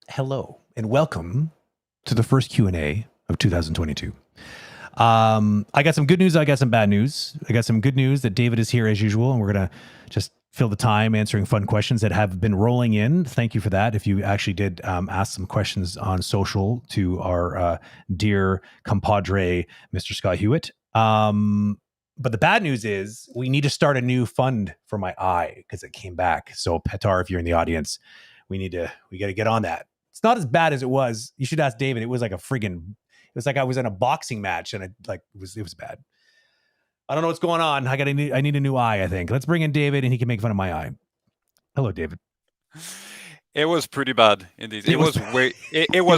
Hello and welcome to the first Q&A of 2022. I got some good news. I got some bad news. I got some good news that David is here as usual, and we're going to just fill the time answering fun questions that have been rolling in. Thank you for that. If you actually did ask some questions on social to our dear compadre, Mr. Scott Hewitt. But the bad news is we need to start a new fund for my eye because it came back. So Petar, if you're in the audience, we got to get on that. It's not as bad as it was. You should ask David. It was like it was like I was in a boxing match and it was bad. I don't know what's going on. I need a new eye, I think. Let's bring in David and he can make fun of my eye. Hello, David. It was pretty bad indeed. It was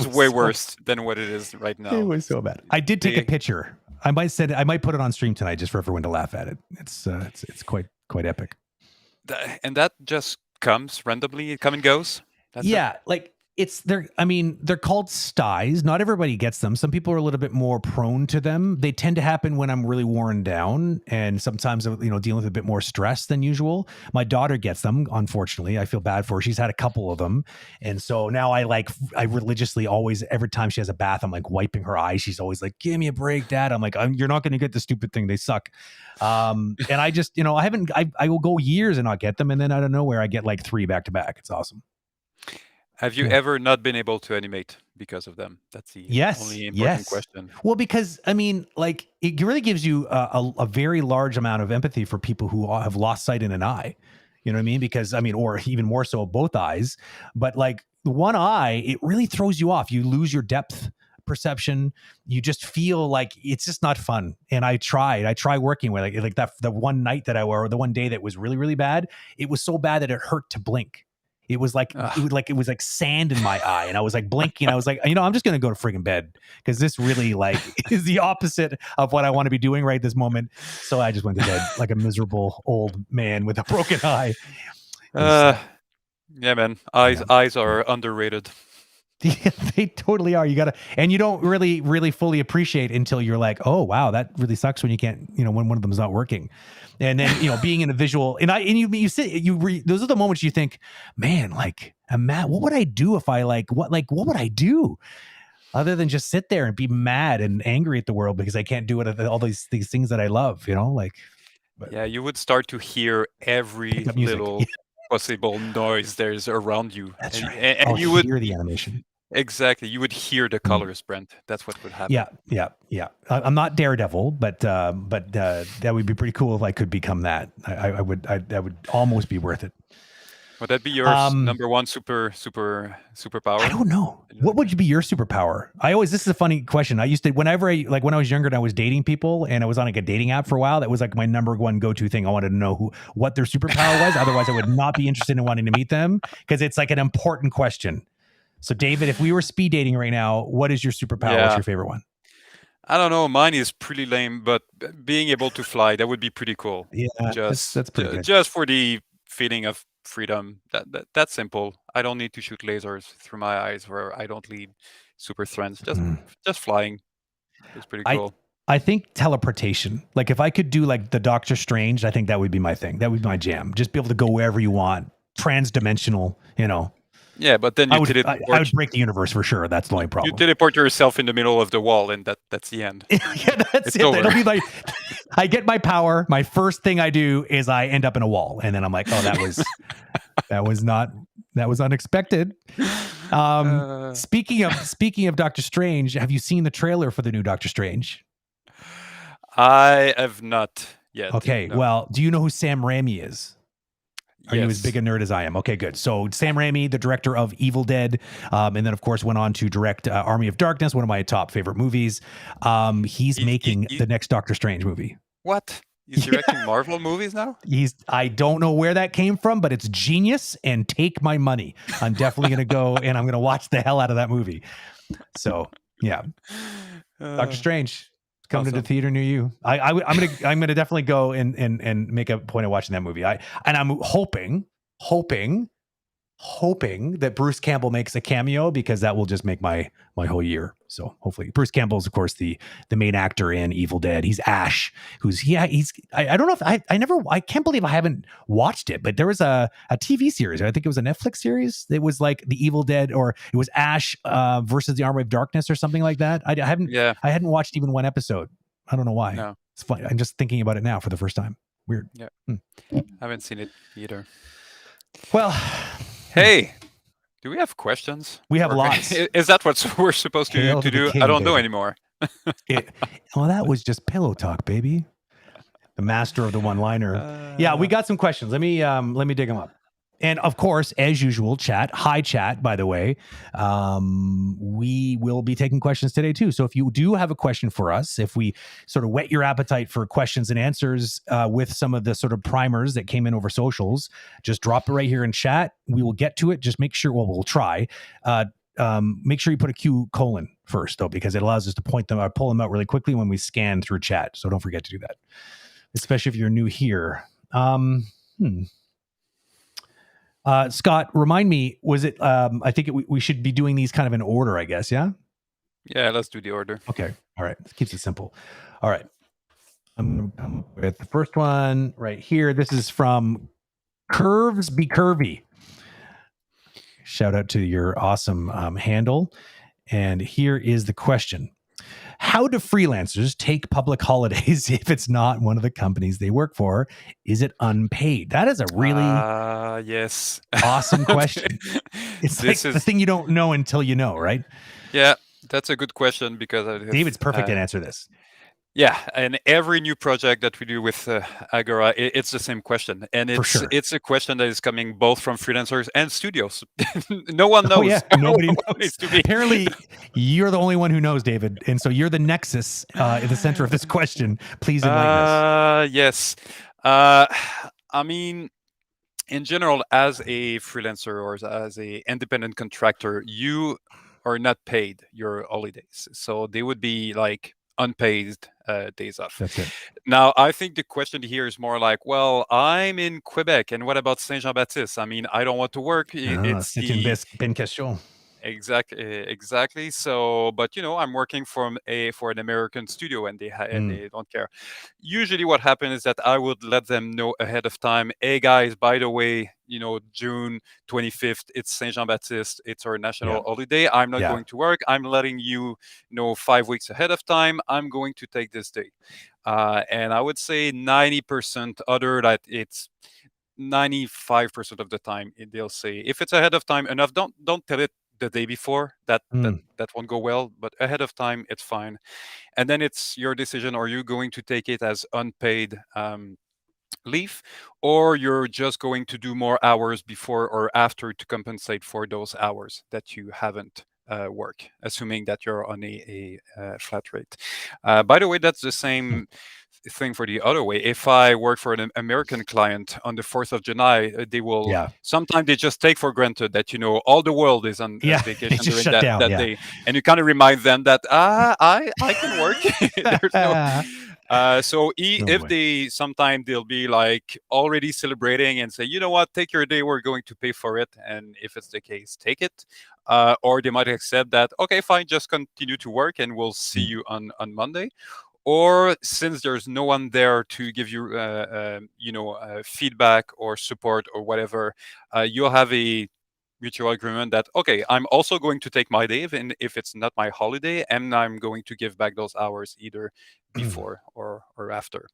way worse than what it is right now. It was so bad. I did take a picture. I might put it on stream tonight just for everyone to laugh at it. It's quite epic. And that just comes randomly. It comes and goes. They're called styes. Not everybody gets them. Some people are a little bit more prone to them. They tend to happen when I'm really worn down and sometimes, dealing with a bit more stress than usual. My daughter gets them. Unfortunately, I feel bad for her. She's had a couple of them. And so now I religiously always, every time she has a bath, I'm like wiping her eyes. She's always like, give me a break, Dad. I'm like, you're not going to get the stupid thing. They suck. And I just, I will go years and not get them. And then out of nowhere, I get like 3 back to back. It's awesome. Have you ever not been able to animate because of them? That's the only important question. Well, because it really gives you a very large amount of empathy for people who have lost sight in an eye. You know what I mean? Because or even more so both eyes. But like the one eye, it really throws you off. You lose your depth perception. You just feel like it's just not fun. And I try working with like that. The one night that I wore, the one day that was really, really bad. It was so bad that it hurt to blink. It was like it was like sand in my eye, and I was like blinking. I was like, I'm just gonna go to friggin' bed because this really is the opposite of what I want to be doing right this moment. So I just went to bed like a miserable old man with a broken eye. Yeah, man. Eyes are underrated. They totally are. And you don't really fully appreciate until you're like, oh wow, that really sucks when you can't, when one of them is not working. And then, being in a visual those are the moments you think, man, what would I do if what would I do other than just sit there and be mad and angry at the world because I can't do it, all these things that I love, Yeah, you would start to hear every little possible noise there's around you. That's right. And you would hear the animation. Exactly. You would hear the colors, Brent. That's what would happen. Yeah. I'm not Daredevil, but that would be pretty cool if I could become that. That would almost be worth it. Would that be your number one superpower? I don't know. What would be your superpower? This is a funny question. I used to, when I was younger and I was dating people and I was on like a dating app for a while, that was like my number one go-to thing. I wanted to know what their superpower was. Otherwise I would not be interested in wanting to meet them because it's like an important question. So David, if we were speed dating right now, what is your superpower? What's your favorite one? I don't know. Mine is pretty lame, but being able to fly, that would be pretty cool. Yeah, that's pretty good. Just for the feeling of freedom. That's simple. I don't need to shoot lasers through my eyes, or I don't need super strength. Just flying is pretty cool. I think teleportation. Like if I could do like the Doctor Strange, I think that would be my thing. That would be my jam. Just be able to go wherever you want. Transdimensional, Yeah, but then I would break the universe for sure. That's the only problem. You teleport yourself in the middle of the wall, and that's the end. Yeah, that's it. It'll be like I get my power. My first thing I do is I end up in a wall, and then I'm like, oh, that was unexpected. Speaking of Doctor Strange, have you seen the trailer for the new Doctor Strange? I have not yet. Okay, no. Well, do you know who Sam Raimi is? Are you as big a nerd as I am? Okay, good. So Sam Raimi, the director of Evil Dead, and then of course went on to direct Army of Darkness, one of my top favorite movies. He's making the next Doctor Strange movie. What? He's directing Marvel movies now? I don't know where that came from, but it's genius, and take my money. I'm definitely going to go and I'm going to watch the hell out of that movie. So yeah, Doctor Strange. Come to the theater near you. I'm gonna definitely go and make a point of watching that movie. I'm hoping hoping that Bruce Campbell makes a cameo because that will just make my whole year. So hopefully, Bruce Campbell is of course the main actor in Evil Dead. He's Ash, I don't know if I can't believe I haven't watched it, but there was a TV series. I think it was a Netflix series. It was like the Evil Dead, or it was Ash versus the Army of Darkness or something like that. I hadn't watched even one episode. I don't know why. No. It's funny. I'm just thinking about it now for the first time. Weird. Yeah. I haven't seen it either. Well, hey, do we have questions? We have Or lots. Is that what we're supposed to do? King, I don't know baby. anymore. Well, that was just pillow talk, baby. The master of the one-liner. Yeah, we got some questions. Let me dig them up. And of course, as usual, chat. Hi, chat, by the way. We will be taking questions today, too. So if you do have a question for us, if we sort of whet your appetite for questions and answers with some of the sort of primers that came in over socials, just drop it right here in chat. We will get to it. Just make sure, we'll try. Make sure you put a Q colon first, though, because it allows us to point them or pull them out really quickly when we scan through chat. So don't forget to do that, especially if you're new here. Scott, remind me, was it, I think we should be doing these kind of in order, I guess. Yeah. Yeah, let's do the order. Okay. All right. This keeps it simple. All right. I'm going to come with the first one right here. This is from Curves Be Curvy. Shout out to your awesome handle. And here is the question. How do freelancers take public holidays if it's not one of the companies they work for? Is it unpaid? That is a really yes, awesome question. It's the thing you don't know until you know, right? Yeah, that's a good question because David's perfect to answer this. Yeah, and every new project that we do with Agora, it's the same question, and it's a question that is coming both from freelancers and studios. No one knows. Oh, yeah, nobody knows. Apparently, you're the only one who knows, David, and so you're the nexus at the center of this question. Please enlighten us. Yes, I mean, in general, as a freelancer or as a independent contractor, you are not paid your holidays, so they would be like unpaid days off. That's it. Now, I think the question here is more like, well, I'm in Quebec, and what about Saint Jean Baptiste? I mean, I don't want to work. It's une bonne question. Exactly. So, but I'm working for an American studio, and they don't care. Usually, what happens is that I would let them know ahead of time. Hey, guys, by the way, June 25th, it's Saint Jean Baptiste. It's our national holiday. I'm not going to work. I'm letting you know 5 weeks ahead of time. I'm going to take this day, and I would say 90% other that it's 95% of the time they'll say if it's ahead of time enough. Don't tell it the day before, that won't go well, but ahead of time it's fine, and then it's your decision. Are you going to take it as unpaid leave, or you're just going to do more hours before or after to compensate for those hours that you haven't work, assuming that you're on a flat rate. By the way, that's the same thing for the other way. If I work for an American client on the 4th of July, they will sometimes they just take for granted that all the world is on vacation during that day, and you kind of remind them that I can work. There's no so if they sometimes they'll be like already celebrating and say, you know what, take your day, we're going to pay for it. And if it's the case, take it. Or they might accept that, okay, fine, just continue to work and we'll see you on Monday. Or since there's no one there to give you, feedback or support or whatever, you'll have a mutual agreement that, okay, I'm also going to take my day, and if it's not my holiday, and I'm going to give back those hours either before or after.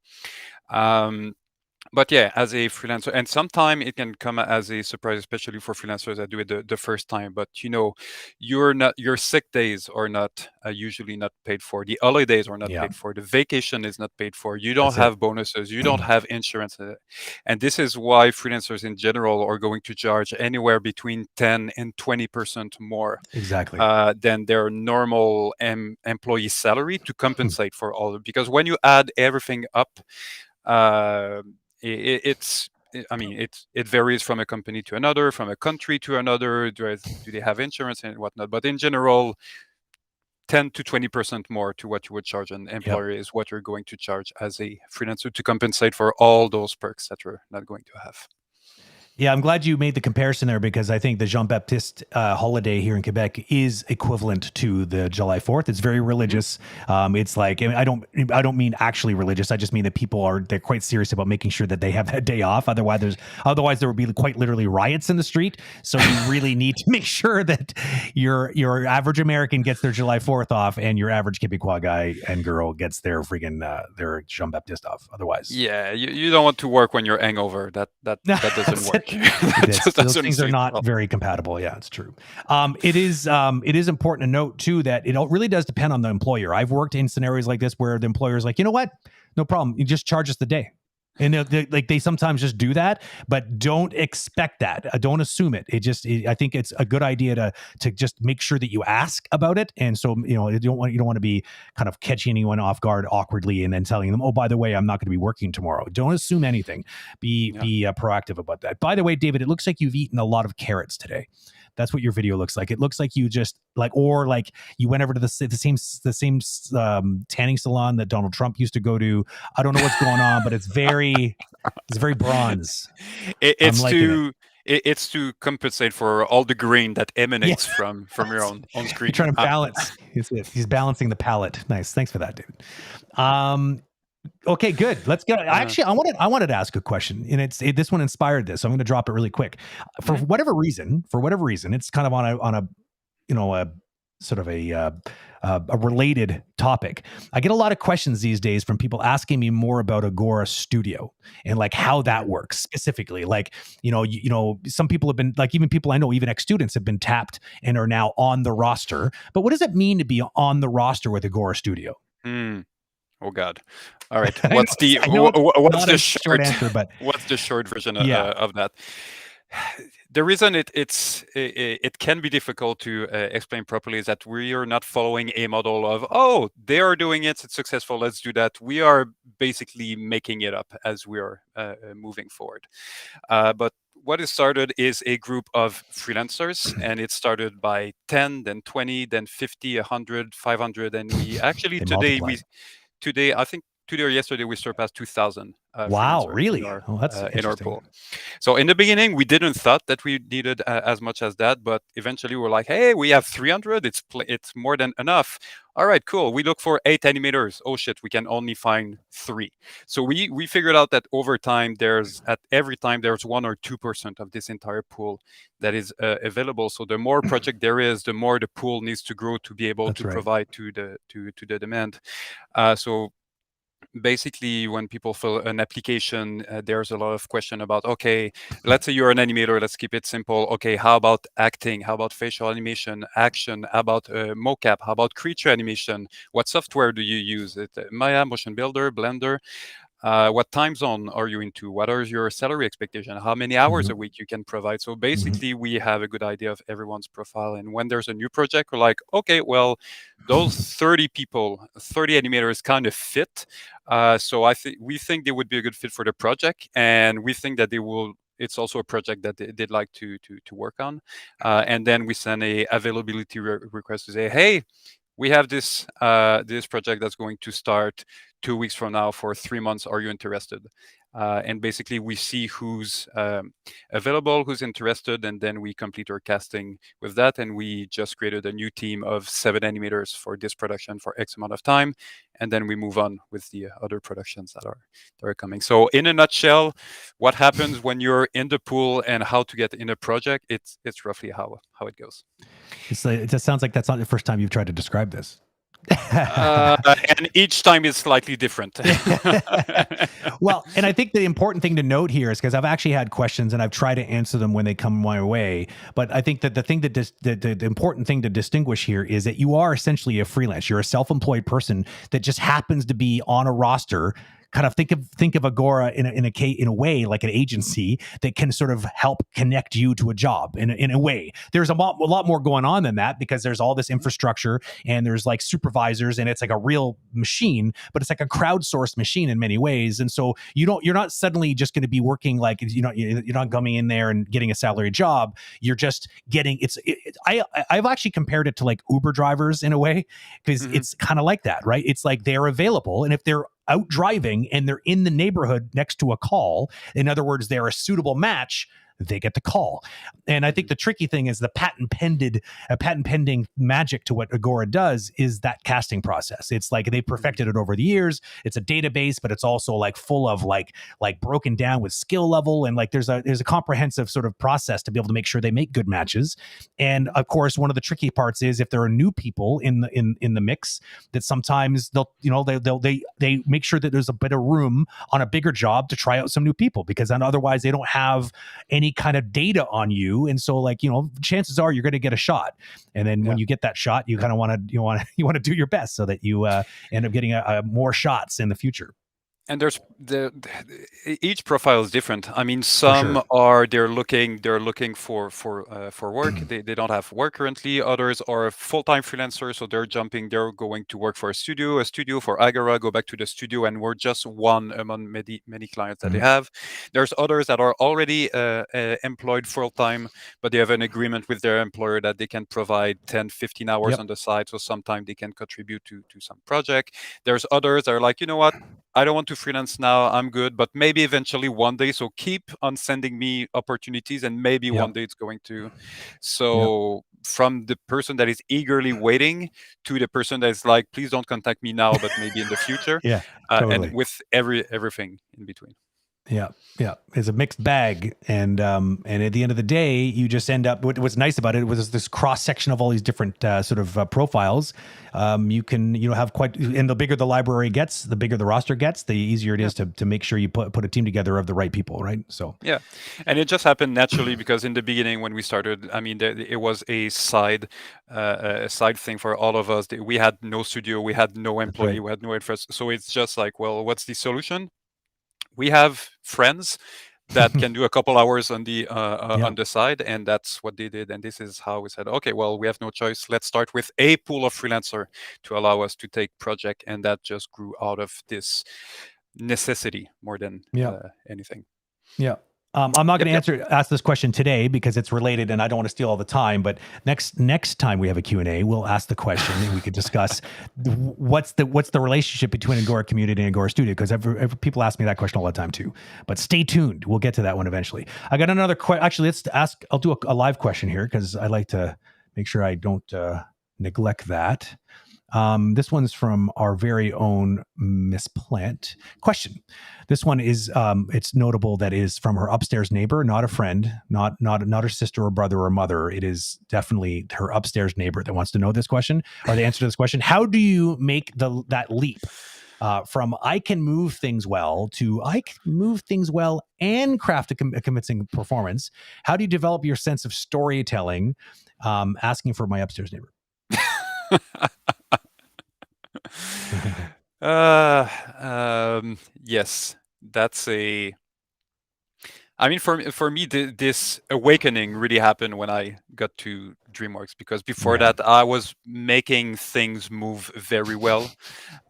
But yeah, as a freelancer, and sometimes it can come as a surprise, especially for freelancers that do it the first time. But your sick days are not usually not paid for. The holidays are not paid for. The vacation is not paid for. You don't have bonuses. You don't have insurance, and this is why freelancers in general are going to charge anywhere between 10 and 20% more than their normal employee salary to compensate for all of it. Because when you add everything up, it varies from a company to another, from a country to another. Do they have insurance and whatnot? But in general, 10 to 20% more to what you would charge an employer is what you're going to charge as a freelancer to compensate for all those perks that you're not going to have. Yeah, I'm glad you made the comparison there because I think the Jean-Baptiste holiday here in Quebec is equivalent to the July 4th. It's very religious. It's like, I don't mean actually religious. I just mean that they're quite serious about making sure that they have that day off. Otherwise there would be quite literally riots in the street. So you really need to make sure that your average American gets their July 4th off and your average Quebecois guy and girl gets their freaking their Jean-Baptiste off. Otherwise, Yeah, you don't want to work when you're hangover. That doesn't work. That just those doesn't things are suit not well. very compatible. Yeah, it's true. It is important to note too that it really does depend on the employer. I've worked in scenarios like this where the employer is like, you know what, no problem, you just charge us the day. And they sometimes just do that, but don't expect that. Don't assume it. I think it's a good idea to just make sure that you ask about it. And so, you don't want to be kind of catching anyone off guard awkwardly and then telling them, oh, by the way, I'm not going to be working tomorrow. Don't assume anything. Be proactive about that. By the way, David, it looks like you've eaten a lot of carrots today. That's what your video looks like. It looks like you just you went over to the same tanning salon that Donald Trump used to go to. I don't know what's going on, but it's very bronze. It's to compensate for all the green that emanates from your own screen. You're trying to balance. He's balancing the palette. Nice. Thanks for that, David. Okay, good. Let's go. Actually, I wanted to ask a question, and this one inspired this. So I'm going to drop it really quick. For whatever reason, it's kind of on a sort of a related topic. I get a lot of questions these days from people asking me more about Agora Studio and like how that works specifically. Like, some people have been like, even people I know, even ex-students have been tapped and are now on the roster. But what does it mean to be on the roster with Agora Studio? Oh God! All right, what's the short answer? But what's the short version of that? The reason it can be difficult to explain properly is that we are not following a model of they are doing it, it's successful, let's do that. We are basically making it up as we are moving forward. But what is started is a group of freelancers, and it started by 10, then 20, then 50, 100, 500, and we actually Today, I think today or yesterday, we surpassed 2,000. Wow, really? That's in our pool. So in the beginning, we didn't thought that we needed as much as that, but eventually we're like, hey, we have 300. It's more than enough. All right, cool. We look for 8 animators. Oh shit, we can only find 3. So we figured out that over time, every time there's 1 or 2% of this entire pool that is available. So the more project there is, the more the pool needs to grow to be able to provide to the demand. So basically, when people fill an application, there's a lot of question about, okay, let's say you're an animator, let's keep it simple. Okay, how about acting? How about facial animation, action? How about mocap? How about creature animation? What software do you use? Maya, Motion Builder, Blender? What time zone are you into? What are your salary expectations? How many hours a week you can provide? So basically, we have a good idea of everyone's profile. And when there's a new project, we're like, okay, well, those 30 people, 30 animators kind of fit. So we think they would be a good fit for the project. And we think that it's also a project that they'd like to work on. And then we send a availability request to say, hey, we have this project that's going to start 2 weeks from now for 3 months. Are you interested? And basically, we see who's available, who's interested, and then we complete our casting with that. And we just created a new team of 7 animators for this production for X amount of time, and then we move on with the other productions that are coming. So, in a nutshell, what happens when you're in the pool and how to get in a project? It's roughly how it goes. It just sounds like that's not the first time you've tried to describe this. And each time is slightly different. Well, and I think the important thing to note here is because I've actually had questions and I've tried to answer them when they come my way. But I think that the important thing to distinguish here is that you are essentially a freelance. You're a self-employed person that just happens to be on a roster. Kind of think of Agora in a way like an agency that can sort of help connect you to a job in a way. There's a lot more going on than that because there's all this infrastructure and there's like supervisors and it's like a real machine, but it's like a crowdsourced machine in many ways. And so you're not suddenly just going to be working like you're not coming in there and getting a salary job. You're just getting I've actually compared it to like Uber drivers in a way because it's kind of like that, right? It's like they're available, and if they're out driving and they're in the neighborhood next to a call, in other words, they're a suitable match, they get the call. And I think the tricky thing is the patent pending magic to what Agora does is that casting process. It's like they perfected it over the years. It's a database, but it's also like full of like broken down with skill level, and like there's a comprehensive sort of process to be able to make sure they make good matches. And of course, one of the tricky parts is if there are new people in the mix, that sometimes they make sure that there's a bit of room on a bigger job to try out some new people, because then otherwise they don't have any kind of data on you. And so like, chances are you're going to get a shot. And then when you get that shot, you kind of want to do your best so that you end up getting more shots in the future. And there's each profile is different. I mean, some are they're looking for work. They don't have work currently. Others are full-time freelancers, so they're going to work for a studio for Agora, go back to the studio, and we're just one among many clients that they have. There's others that are already employed full-time, but they have an agreement with their employer that they can provide 10, 15 hours on the side, so sometimes they can contribute to some project. There's others that are like, you know what, I don't want to freelance now, I'm good, but maybe eventually one day. So keep on sending me opportunities, and maybe one day it's going to. So from the person that is eagerly waiting to the person that is like, please don't contact me now, but maybe in the future. Totally. And with everything in between. Yeah. It's a mixed bag. And at the end of the day, you just end up, what's nice about it was this cross section of all these different profiles. You can, have and the bigger the library gets, the bigger the roster gets, the easier it is to make sure you put a team together of the right people. Right. So, and it just happened naturally because in the beginning, when we started, I mean, it was a side thing for all of us. We had no studio, we had no employee, we had no interest. So it's just like, well, what's the solution? We have friends that can do a couple hours on the side, and that's what they did. And this is how we said, okay, well, we have no choice. Let's start with a pool of freelancer to allow us to take project, and that just grew out of this necessity more than anything. Yeah. I'm not going to ask this question today because it's related and I don't want to steal all the time, but next time we have a Q&A, we'll ask the question and we could discuss what's the relationship between Agora Community and Agora Studio, because people ask me that question all the time too. But stay tuned. We'll get to that one eventually. I got another question. Actually, I'll do a live question here because I like to make sure I don't neglect that. This one's from our very own Miss Plant. Question. This one is, it's notable that it is from her upstairs neighbor, not a friend, not her sister or brother or mother. It is definitely her upstairs neighbor that wants to know this question, or the answer to this question. How do you make that leap from I can move things well to I can move things well and craft a convincing performance? How do you develop your sense of storytelling? Asking for my upstairs neighbor. Yes, that's I mean, for me, this awakening really happened when I got to DreamWorks, because before that, I was making things move very well,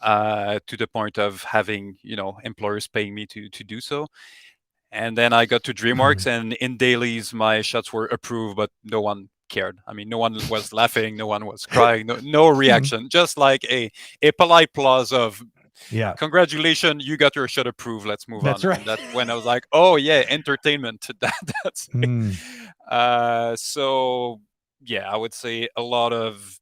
to the point of having, employers paying me to do so. And then I got to DreamWorks, and in dailies, my shots were approved, but no one cared. I mean, no one was laughing, no one was crying, no reaction, just like a polite applause of, congratulations, you got your shot approved, let's move on. That's right. And that's when I was like, oh yeah, entertainment. That's it. So yeah, I would say a lot of,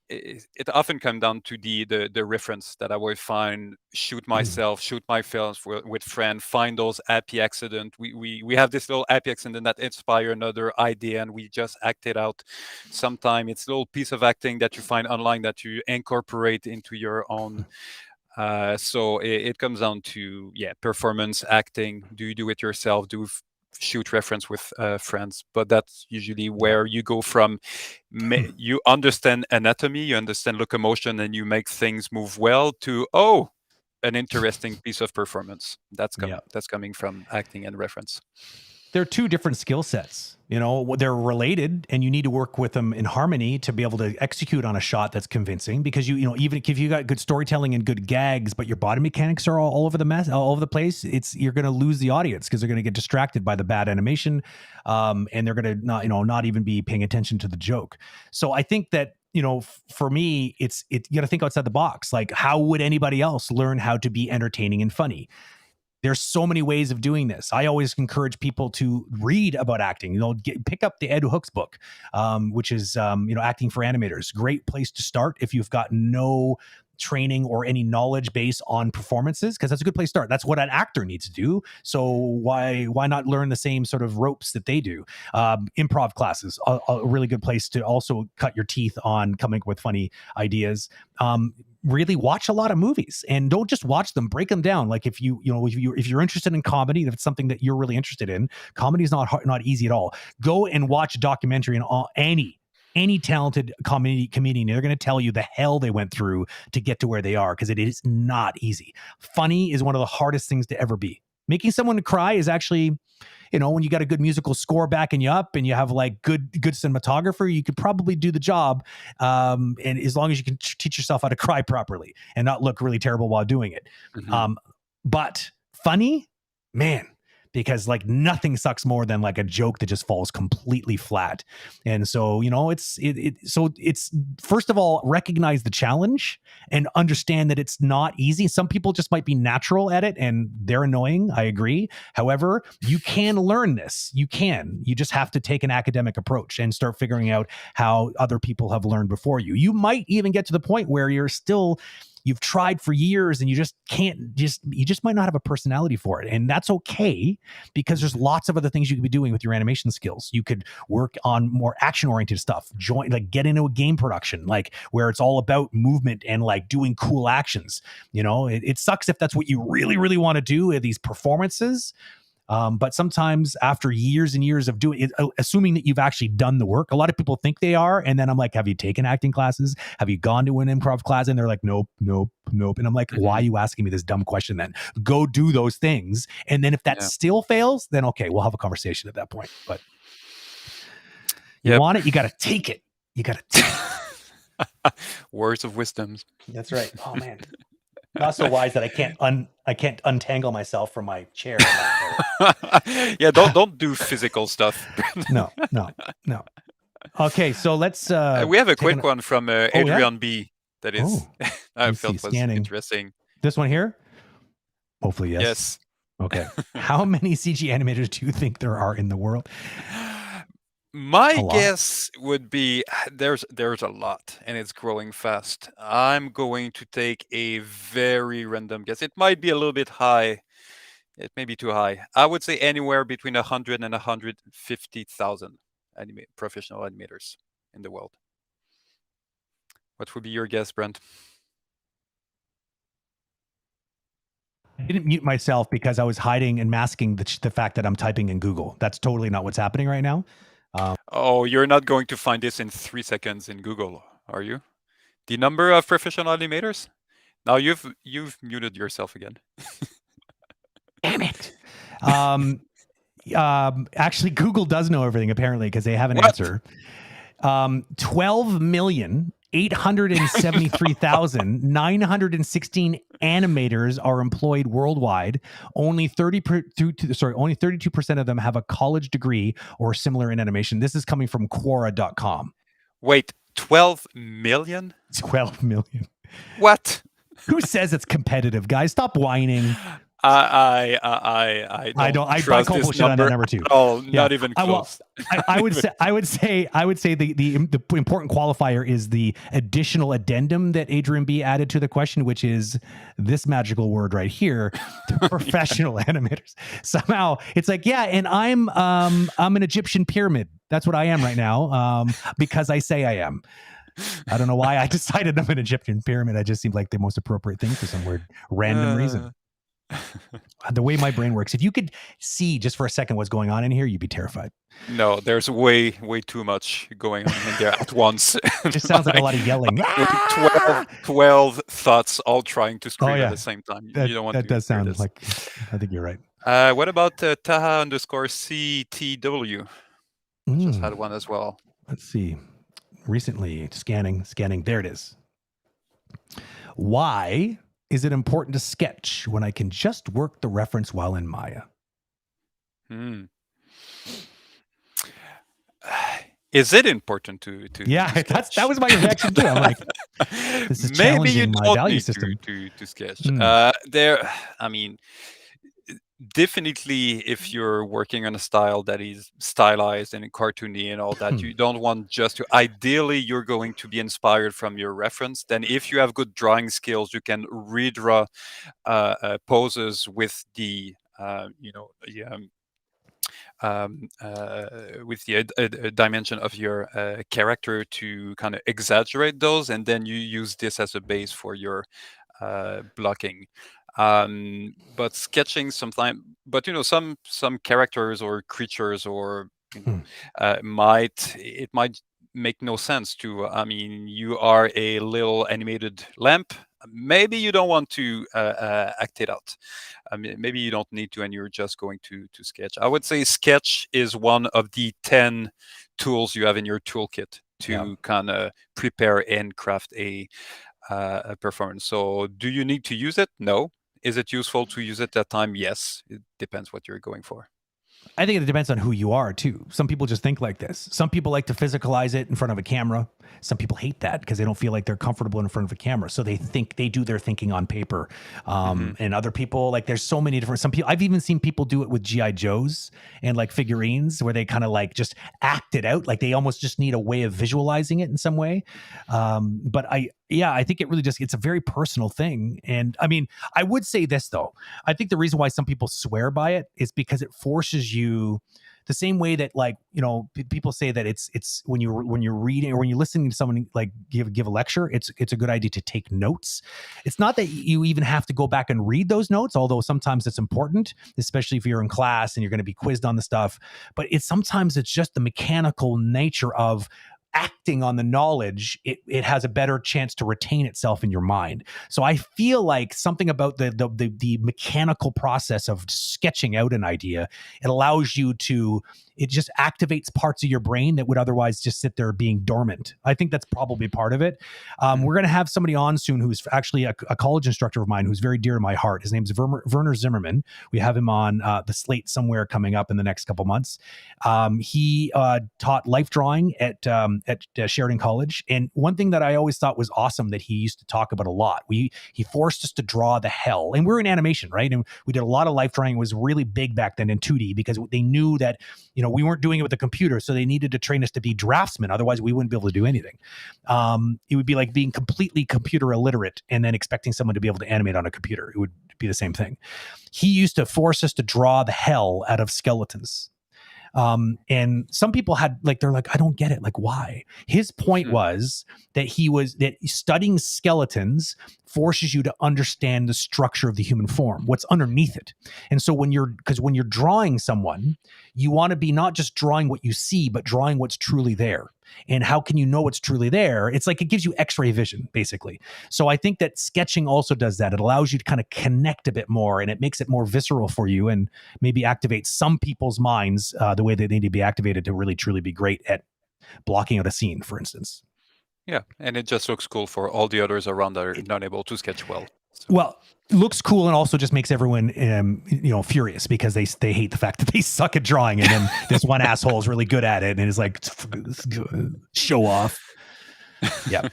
it often comes down to the reference that I will find, shoot myself, shoot my films with friends, find those happy accident. We have this little happy accident that inspire another idea, and we just act it out. Sometimes it's a little piece of acting that you find online that you incorporate into your own. So it comes down to performance acting. Do you do it yourself? Shoot reference with friends, but that's usually where you go from. You understand anatomy, you understand locomotion, and you make things move well, to an interesting piece of performance. That's coming from acting and reference. They're two different skill sets. They're related, and you need to work with them in harmony to be able to execute on a shot that's convincing. Because even if you got good storytelling and good gags, but your body mechanics are all over all over the place, you're going to lose the audience because they're going to get distracted by the bad animation, and they're going to not even be paying attention to the joke. So I think that, for me, you got to think outside the box. Like, how would anybody else learn how to be entertaining and funny? There's so many ways of doing this. I always encourage people to read about acting. Pick up the Ed Hooks book, which is Acting for Animators. Great place to start if you've got no training or any knowledge base on performances, because that's a good place to start. That's what an actor needs to do. So why not learn the same sort of ropes that they do? Improv classes, a really good place to also cut your teeth on coming up with funny ideas. Really watch a lot of movies, and don't just watch them, break them down. Like if you're interested in comedy, if it's something that you're really interested in, comedy is not easy at all. Go and watch a documentary on any talented comedian. They're going to tell you the hell they went through to get to where they are, because it is not easy. Funny is one of the hardest things to ever be. Making someone cry is actually, when you got a good musical score backing you up and you have like good cinematographer, you could probably do the job. And as long as you can teach yourself how to cry properly and not look really terrible while doing it. Mm-hmm. But funny, man, because like nothing sucks more than like a joke that just falls completely flat. And so, it's first of all, recognize the challenge and understand that it's not easy. Some people just might be natural at it and they're annoying. I agree. However, you can learn this. You just have to take an academic approach and start figuring out how other people have learned before you. You might even get to the point where you've tried for years and you just might not have a personality for it. And that's okay, because there's lots of other things you could be doing with your animation skills. You could work on more action-oriented stuff, get into a game production, like where it's all about movement and like doing cool actions. It sucks if that's what you really, really want to do at these performances. But sometimes after years and years of doing it, assuming that you've actually done the work, a lot of people think they are. And then I'm like, have you taken acting classes? Have you gone to an improv class? And they're like, nope. And I'm like, why are you asking me this dumb question then? Go do those things. And then if that still fails, then okay, we'll have a conversation at that point. But you want it, you got to take it. You got to take it. Words of wisdom. That's right. Oh man. Not so wise that I can't untangle myself from my chair. Yeah, don't do physical stuff. No. Okay, so let's. We have a quick one from Adrian B. That is, I felt was scanning. Interesting. This one here. Hopefully, yes. Yes. Okay. How many CG animators do you think there are in the world? My guess would be there's a lot, and it's growing fast. I'm going to take a very random guess. It might be a little bit high. It may be too high. I would say anywhere between 100 and 150,000 professional animators in the world. What would be your guess, Brent? I didn't mute myself because I was hiding and masking the fact that I'm typing in Google. That's totally not what's happening right now. You're not going to find this in 3 seconds in Google, are you? The number of professional animators? Now you've muted yourself again. Damn it. Actually, Google does know everything apparently, because they have an answer. 12,873,916 animators are employed worldwide. Only 32% of them have a college degree or similar in animation. This is coming from Agora.com. Wait, 12 million? 12 million. What? Who says it's competitive, guys? Stop whining. I don't trust call this bullshit on that number too. Oh, not even close. I would say the important qualifier is the additional addendum that Adrian B added to the question, which is this magical word right here, the professional animators. Somehow it's like, and I'm an Egyptian pyramid. That's what I am right now, because I say I am. I don't know why I decided I'm an Egyptian pyramid. It just seemed like the most appropriate thing for some weird random reason. The way my brain works, if you could see just for a second what's going on in here, you'd be terrified. No, there's way too much going on in there at once. It just sounds like a lot of yelling. 12 thoughts all trying to scream at the same time. You don't want that does sound like, I think you're right. What about Taha_CTW? Just had one as well. Let's see. Recently, scanning. There it is. Why is it important to sketch when I can just work the reference while in Maya? Is it important to that was my reaction too. I'm like, this is maybe you challenging my don't value need system to sketch. Definitely, if you're working on a style that is stylized and cartoony and all that, you don't want just to. Ideally, you're going to be inspired from your reference. Then, if you have good drawing skills, you can redraw poses with the with the dimension of your character to kind of exaggerate those, and then you use this as a base for your blocking. But sketching sometimes, but some characters or creatures or might make no sense to. I mean, you are a little animated lamp. Maybe you don't want to act it out. I mean, maybe you don't need to, and you're just going to sketch. I would say sketch is one of the 10 tools you have in your toolkit to kind of prepare and craft a performance. So, do you need to use it? No. Is it useful to use it at that time? Yes. It depends what you're going for. I think it depends on who you are too. Some people just think like this. Some people like to physicalize it in front of a camera. Some people hate that because they don't feel like they're comfortable in front of a camera. So they think they do their thinking on paper. And other people, like there's so many different, some people, I've even seen people do it with GI Joes and like figurines where they kind of like just act it out. Like they almost just need a way of visualizing it in some way. But I think it really just, it's a very personal thing. And I mean, I would say this though. I think the reason why some people swear by it is because it forces you the same way that like, people say that it's when you're reading or when you're listening to someone like give a lecture, it's a good idea to take notes. It's not that you even have to go back and read those notes, although sometimes it's important, especially if you're in class and you're going to be quizzed on the stuff. But sometimes it's just the mechanical nature of acting on the knowledge, it has a better chance to retain itself in your mind. So I feel like something about the mechanical process of sketching out an idea, it allows you to, it just activates parts of your brain that would otherwise just sit there being dormant. I think that's probably part of it. We're going to have somebody on soon who's actually a college instructor of mine who's very dear to my heart. His name's Werner Zimmerman. We have him on the slate somewhere coming up in the next couple months. He taught life drawing at Sheridan College. And one thing that I always thought was awesome that he used to talk about a lot, he forced us to draw the hell. And we're in animation, right? And we did a lot of life drawing. It was really big back then in 2D because they knew that, we weren't doing it with a computer. So they needed to train us to be draftsmen. Otherwise, we wouldn't be able to do anything. It would be like being completely computer illiterate and then expecting someone to be able to animate on a computer. It would be the same thing. He used to force us to draw the hell out of skeletons. And some people they're like, I don't get it. Like, why? His point was that that studying skeletons forces you to understand the structure of the human form, what's underneath it. And so when you're drawing someone, you want to be not just drawing what you see, but drawing what's truly there. And how can you know what's truly there? It's like it gives you X-ray vision, basically. So I think that sketching also does that. It allows you to kind of connect a bit more, and it makes it more visceral for you, and maybe activate some people's minds the way that they need to be activated to really truly be great at blocking out a scene, for instance. Yeah, and it just looks cool for all the others around that are not able to sketch well. So. Well, it looks cool and also just makes everyone, furious because they hate the fact that they suck at drawing, and then this one asshole is really good at it and is like, show off. Yeah.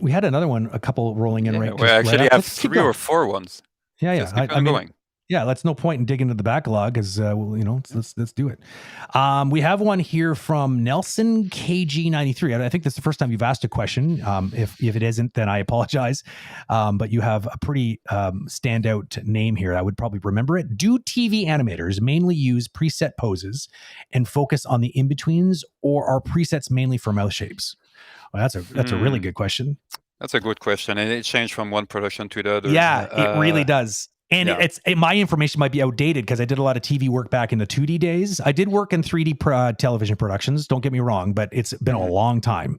We had another one, a couple rolling in right. We actually have 3 or 4 ones. Yeah. I mean, going. Yeah, that's no point in digging into the backlog because, let's do it. We have one here from Nelson KG93. I think this is the first time you've asked a question. If it isn't, then I apologize. But you have a pretty standout name here. I would probably remember it. Do TV animators mainly use preset poses and focus on the in-betweens, or are presets mainly for mouth shapes? Well, that's a really good question. That's a good question. And it changed from one production to the other. Yeah, it really does. And my information might be outdated because I did a lot of TV work back in the 2D days. I did work in 3D television productions. Don't get me wrong, but it's been a long time.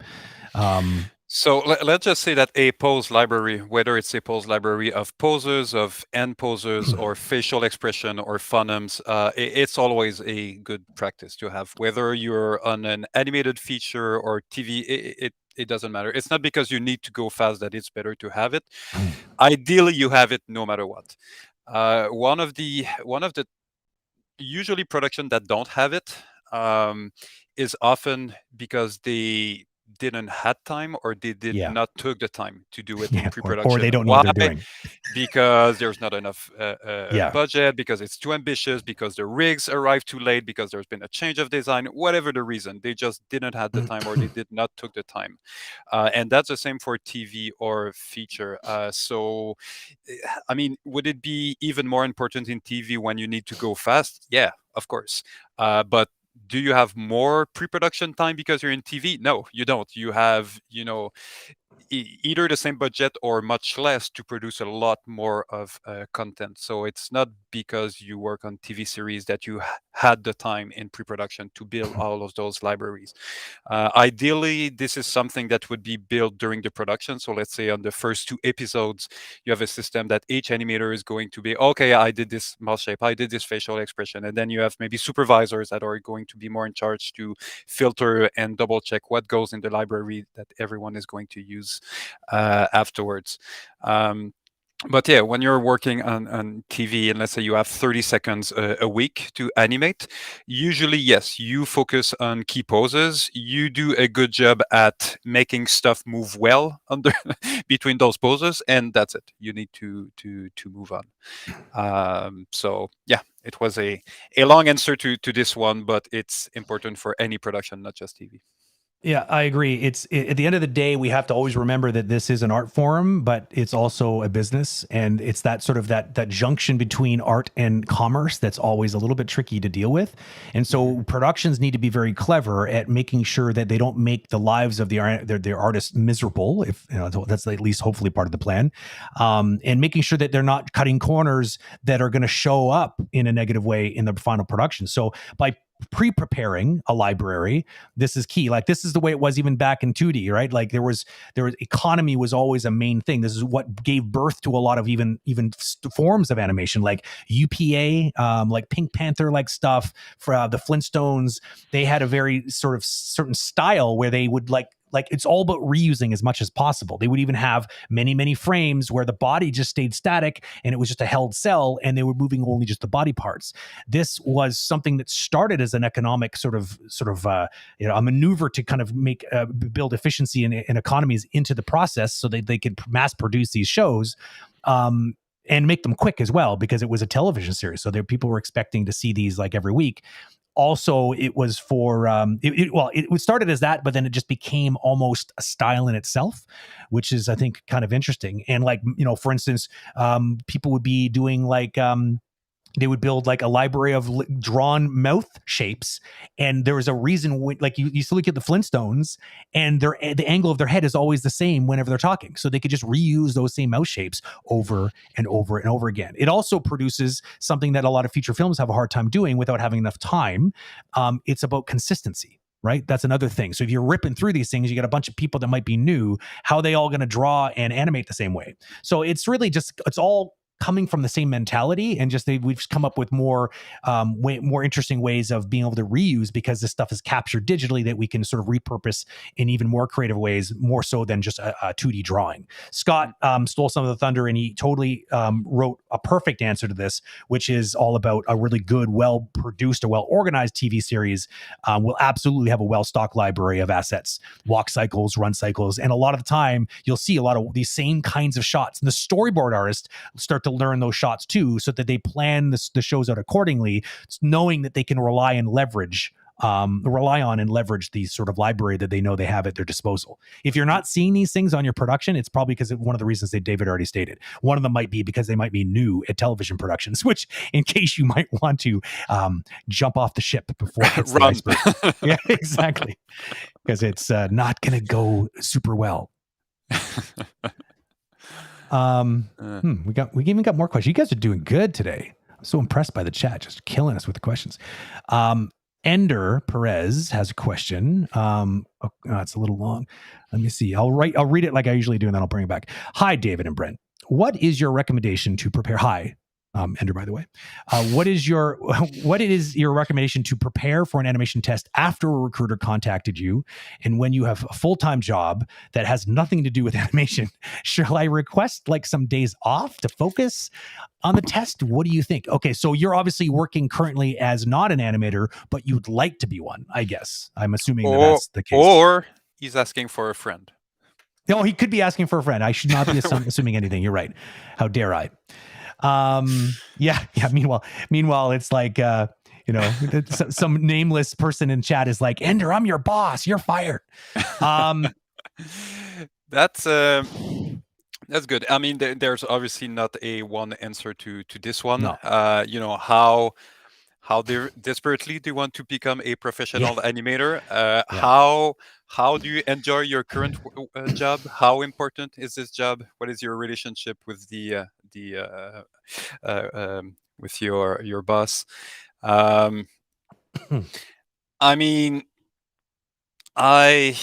So let's just say that a pose library, whether it's a pose library of poses, of end poses, or facial expression or phonemes, it's always a good practice to have. Whether you're on an animated feature or TV, it doesn't matter. It's not because you need to go fast that it's better to have it. Ideally, you have it no matter what. One of the usually production that don't have it is often because they didn't had time, or they did Yeah. not took the time to do it in Yeah. Or pre-production. they don't know Why? what they're doing. Because there's not enough Yeah. budget, because it's too ambitious, because the rigs arrived too late, because there's been a change of design, whatever the reason, they just didn't have the time, or they did not took the time. And that's the same for TV or feature. So, I mean, would it be even more important in TV when you need to go fast? Yeah, of course. But do you have more pre-production time because you're in TV? No, you don't. You have, either the same budget or much less to produce a lot more of content. So it's not because you work on TV series that you had the time in pre-production to build all of those libraries. Ideally, this is something that would be built during the production. So let's say on the first 2 episodes, you have a system that each animator is going to be, okay, I did this mouth shape, I did this facial expression. And then you have maybe supervisors that are going to be more in charge to filter and double check what goes in the library that everyone is going to use afterwards. But yeah, when you're working on TV, and let's say you have 30 seconds a week to animate, usually, yes, you focus on key poses. You do a good job at making stuff move well under between those poses, and that's it. You need to move on. So yeah, it was a long answer to this one, but it's important for any production, not just TV. Yeah, I agree. At the end of the day, we have to always remember that this is an art form, but it's also a business, and it's that sort of that junction between art and commerce that's always a little bit tricky to deal with. And so productions need to be very clever at making sure that they don't make the lives of their artists miserable. If that's at least hopefully part of the plan, and making sure that they're not cutting corners that are going to show up in a negative way in the final production. So by pre-preparing a library, this is key. Like, this is the way it was even back in 2D, right? Like there was economy was always a main thing. This is what gave birth to a lot of even forms of animation, like UPA, like Pink Panther like stuff. For the Flintstones, they had a very sort of certain style where they would like it's all about reusing as much as possible. They would even have many frames where the body just stayed static and it was just a held cell, and they were moving only just the body parts. This was something that started as an economic sort of a maneuver to kind of make build efficiency and economies into the process so that they could mass produce these shows. And make them quick as well, because it was a television series. So people were expecting to see these like every week. Also, it was for it started as that, but then it just became almost a style in itself, which is, I think, kind of interesting. And like, for instance, people would be doing like they would build like a library of drawn mouth shapes, and there was a reason like you still look at the Flintstones, and the angle of their head is always the same whenever they're talking, so they could just reuse those same mouth shapes over and over and over again. It also produces something that a lot of feature films have a hard time doing without having enough time. It's about consistency, right? That's another thing. So if you're ripping through these things, you got a bunch of people that might be new. How are they all going to draw and animate the same way? So it's really just, it's all coming from the same mentality, and just we've just come up with more interesting ways of being able to reuse, because this stuff is captured digitally that we can sort of repurpose in even more creative ways, more so than just a 2D drawing. Scott stole some of the thunder, and he totally wrote a perfect answer to this, which is all about a really good, well-produced, or well-organized TV series will absolutely have a well-stocked library of assets, walk cycles, run cycles, and a lot of the time you'll see a lot of these same kinds of shots, and the storyboard artists start to learn those shots too, so that they plan the shows out accordingly, knowing that they can rely on and leverage the sort of library that they know they have at their disposal. If you're not seeing these things on your production, it's probably because of one of the reasons that David already stated. One of them might be because they might be new at television productions, which, in case you might want to jump off the ship before it hits the iceberg. Yeah, exactly. Because it's not going to go super well. We even got more questions. You guys are doing good today. I'm so impressed by the chat, just killing us with the questions. Ender Perez has a question. It's a little long. Let me see. I'll read it like I usually do, and then I'll bring it back. Hi, David and Brent. What is your recommendation to prepare? Hi, Ender, by the way. What is your recommendation to prepare for an animation test after a recruiter contacted you, and when you have a full-time job that has nothing to do with animation? Shall I request like some days off to focus on the test? What do you think? Okay, so you're obviously working currently as not an animator, but you'd like to be one, I guess. I'm assuming that's the case. Or He's asking for a friend. No, he could be asking for a friend. I should not be assuming anything. You're right. How dare I? Yeah. Meanwhile, it's like, some nameless person in chat is like, Ender, I'm your boss. You're fired. That's good. I mean, there's obviously not a one answer to this one. No. How desperately do you want to become a professional animator? Yeah. How do you enjoy your current job? How important is this job? What is your relationship with with your boss? I mean, I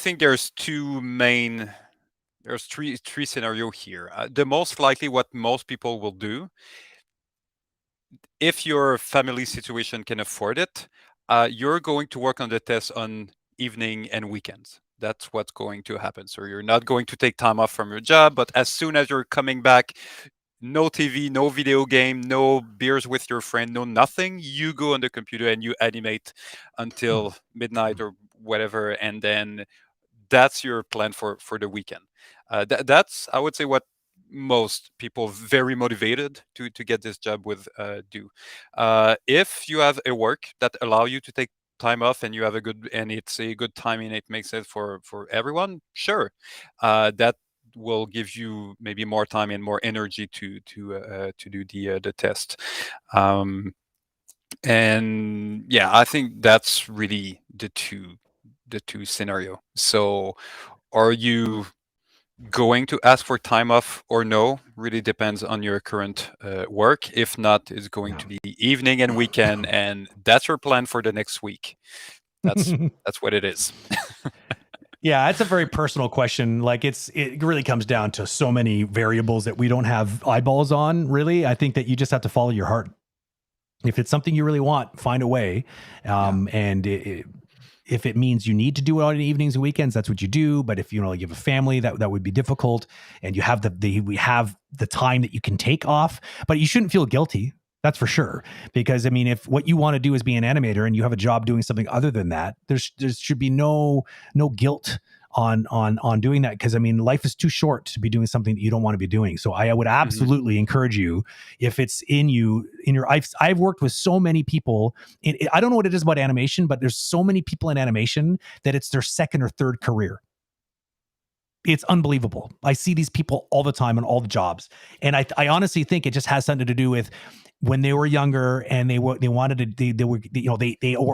think there's three scenario here. The most likely, what most people will do, if your family situation can afford it, you're going to work on the test on evening and weekends. That's what's going to happen. So you're not going to take time off from your job, but as soon as you're coming back, no TV, no video game, no beers with your friend, no nothing. You go on the computer and you animate until midnight or whatever, and then that's your plan for the weekend. That's, I would say, what most people very motivated to get this job with do. If you have a work that allow you to take time off and you have it's a good time and it makes sense for everyone, sure, that will give you maybe more time and more energy to do the test. And yeah, I think that's really the two scenario. So are you going to ask for time off or no? Really depends on your current work. If not, it's going to be evening and weekend, and that's your plan for the next week. That's what it is. Yeah, it's a very personal question. Like it really comes down to so many variables that we don't have eyeballs on, really. I think that you just have to follow your heart. If it's something you really want, find a way. And if it means you need to do it on evenings and weekends, that's what you do. But if you have a family, that would be difficult, and you have we have the time that you can take off, but you shouldn't feel guilty. That's for sure. Because I mean, if what you want to do is be an animator and you have a job doing something other than that, there should be no guilt on doing that. Because I mean, life is too short to be doing something that you don't want to be doing. So I would absolutely encourage you, if it's in your, I've worked with so many people. I don't know what it is about animation, but there's so many people in animation that it's their second or third career. It's unbelievable. I see these people all the time on all the jobs. And I honestly think it just has something to do with when they were younger and they were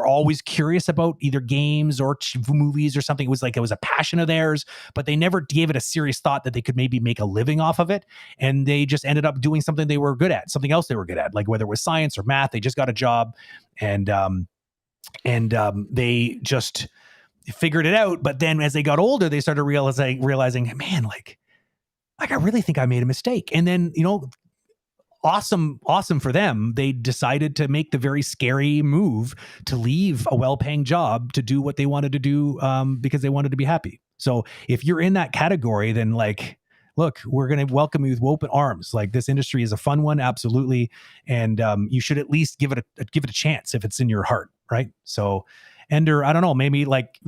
always curious about either games or movies or something. It was a passion of theirs, but they never gave it a serious thought that they could maybe make a living off of it. And they just ended up doing something they were good at, something else they were good at, like whether it was science or math. They just got a job and they just figured it out. But then as they got older, they started realizing, man, like I really think I made a mistake. And then, awesome for them, they decided to make the very scary move to leave a well-paying job to do what they wanted to do, because they wanted to be happy. So if you're in that category, then like, look, we're going to welcome you with open arms. Like, this industry is a fun one. Absolutely. And you should at least give it a chance if it's in your heart. Right. So, Ender, I don't know, maybe like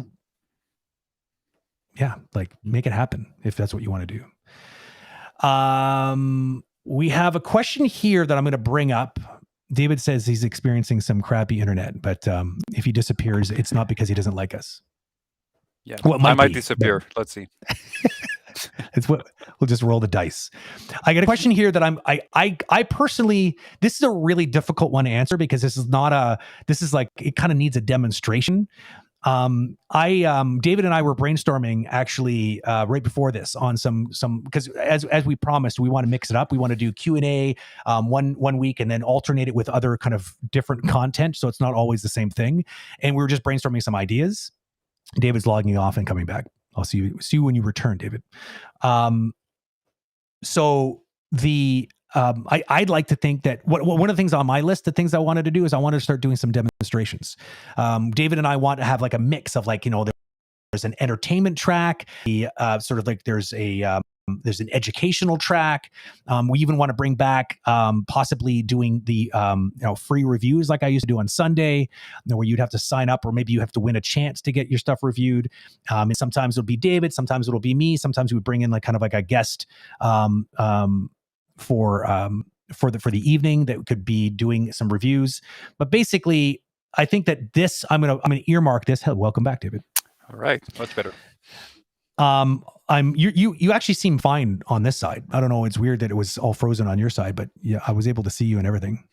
make it happen if that's what you want to do. We have a question here that I'm going to bring up. David says he's experiencing some crappy internet, but if he disappears, it's not because he doesn't like us. Yeah, well, I might disappear. But let's see. It's what we'll just roll the dice. I got a question here that I personally, this is a really difficult one to answer because this is like, it kind of needs a demonstration. David and I were brainstorming actually right before this on some because as we promised, we want to mix it up. We want to do Q&A one week and then alternate it with other kind of different content, so it's not always the same thing. And we were just brainstorming some ideas. David's logging off and coming back. I'll see you when you return, David. So the I'd like to think that one of the things on my list, the things I wanted to do is I wanted to start doing some demonstrations. David and I want to have like a mix of like, there's an entertainment track, sort of like there's a There's an educational track. We even want to bring back possibly doing the free reviews like I used to do on Sunday, where you'd have to sign up, or maybe you have to win a chance to get your stuff reviewed. And sometimes it'll be David, sometimes it'll be me, sometimes we bring in like kind of like a guest for the evening that could be doing some reviews. But basically, I think that this I'm gonna earmark this. Welcome back, David. All right, much better. You actually seem fine on this side. I don't know. It's weird that it was all frozen on your side, but yeah, I was able to see you and everything.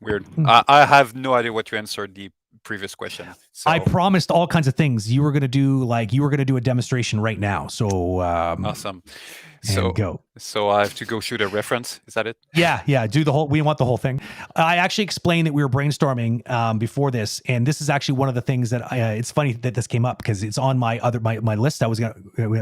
Weird. I have no idea what you answered the previous question. So. I promised all kinds of things. You were going to do a demonstration right now. So awesome. So go. So I have to go shoot a reference. Is that it? Yeah. Do the whole. We want the whole thing. I actually explained that we were brainstorming before this, and this is actually one of the things that it's funny that this came up because it's on my list. I was gonna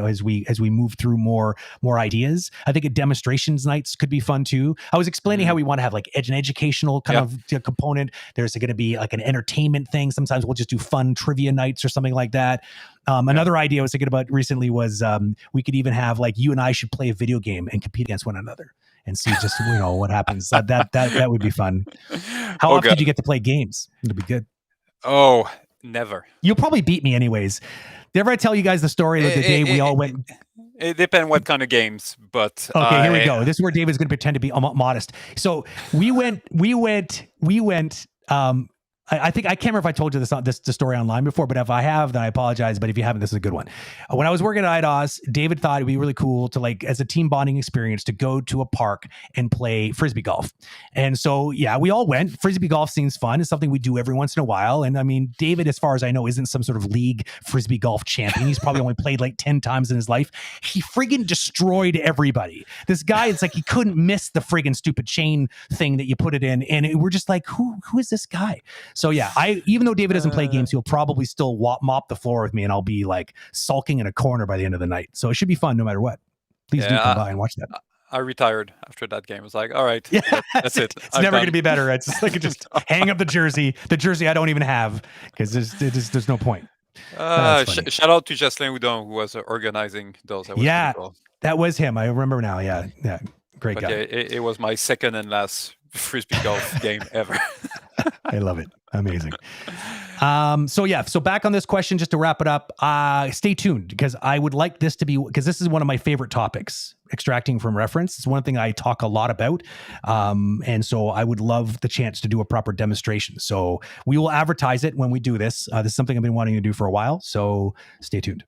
as we move through more ideas. I think demonstrations nights could be fun too. I was explaining how we want to have like an educational kind of component. There's going to be like an entertainment thing. Sometimes we'll just do fun trivia nights or something like that. Another idea I was thinking about recently was we could even have like you and I should play a video game and compete against one another and see just what happens. That would be fun. How often did you get to play games? It'd be good. Oh, never. You'll probably beat me anyways. Did ever I tell you guys the story of the day we all went? It depends what kind of games, but okay, here we go. This is where David's going to pretend to be modest. So we went. I think I can't remember if I told you this story online before, but if I have, then I apologize. But if you haven't, this is a good one. When I was working at IDOS, David thought it'd be really cool to like as a team bonding experience to go to a park and play frisbee golf. And so yeah, we all went. Frisbee golf seems fun. It's something we do every once in a while. And I mean, David, as far as I know, isn't some sort of league frisbee golf champion. He's probably only played like 10 times in his life. He friggin' destroyed everybody. This guy, it's like he couldn't miss the friggin' stupid chain thing that you put it in. And we're just like, who is this guy? So yeah, even though David doesn't play games, he'll probably still mop the floor with me, and I'll be like sulking in a corner by the end of the night. So it should be fun no matter what. Please do come by and watch that. I retired after that game. I was like, all right, that's it. It's never going to be better. It's like just hang up the jersey I don't even have because there's no point. Shout out to Jocelyn Houdon, who was organizing those. That was cool. That was him. I remember now. Yeah, great guy. It was my second and last frisbee golf game ever. I love it. Amazing. So back on this question, just to wrap it up, stay tuned because I would like this to be, because this is one of my favorite topics, extracting from reference. It's one thing I talk a lot about. And so I would love the chance to do a proper demonstration. So we will advertise it when we do this. This is something I've been wanting to do for a while. So stay tuned.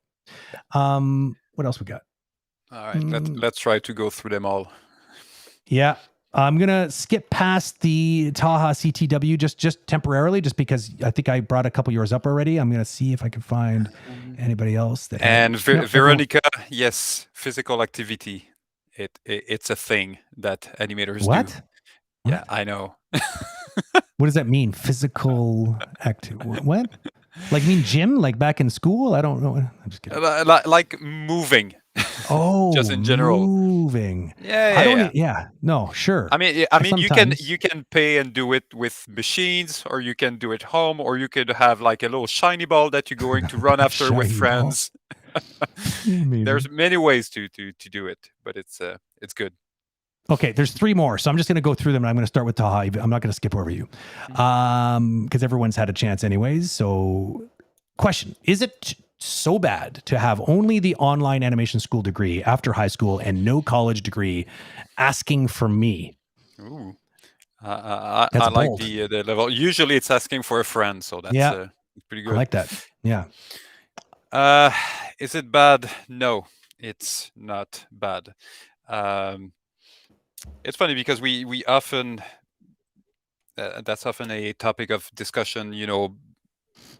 What else we got? All right. Let's try to go through them all. Yeah. I'm going to skip past the Taha CTW just temporarily, just because I think I brought a couple yours up already. I'm going to see if I can find anybody else. Veronica, yes, physical activity. It's a thing that animators do. What? Yeah, I know. What does that mean? Physical activity? What? Like mean gym? Like back in school? I don't know. I'm just kidding. Like moving. Oh, just in general. Moving. Yeah. No, sure. I mean, you can pay and do it with machines, or you can do it home, or you could have like a little shiny ball that you're going to run after with friends. There's many ways to do it, but it's good. Okay, there's 3 more, so I'm just going to go through them, and I'm going to start with Taha. I'm not going to skip over you, because everyone's had a chance anyways. So, question: is it so bad to have only the online animation school degree after high school and no college degree? Asking for me. Ooh, I like the level. Usually, it's asking for a friend, so that's pretty good. I like that. Yeah. Is it bad? No, it's not bad. It's funny because we often that's often a topic of discussion.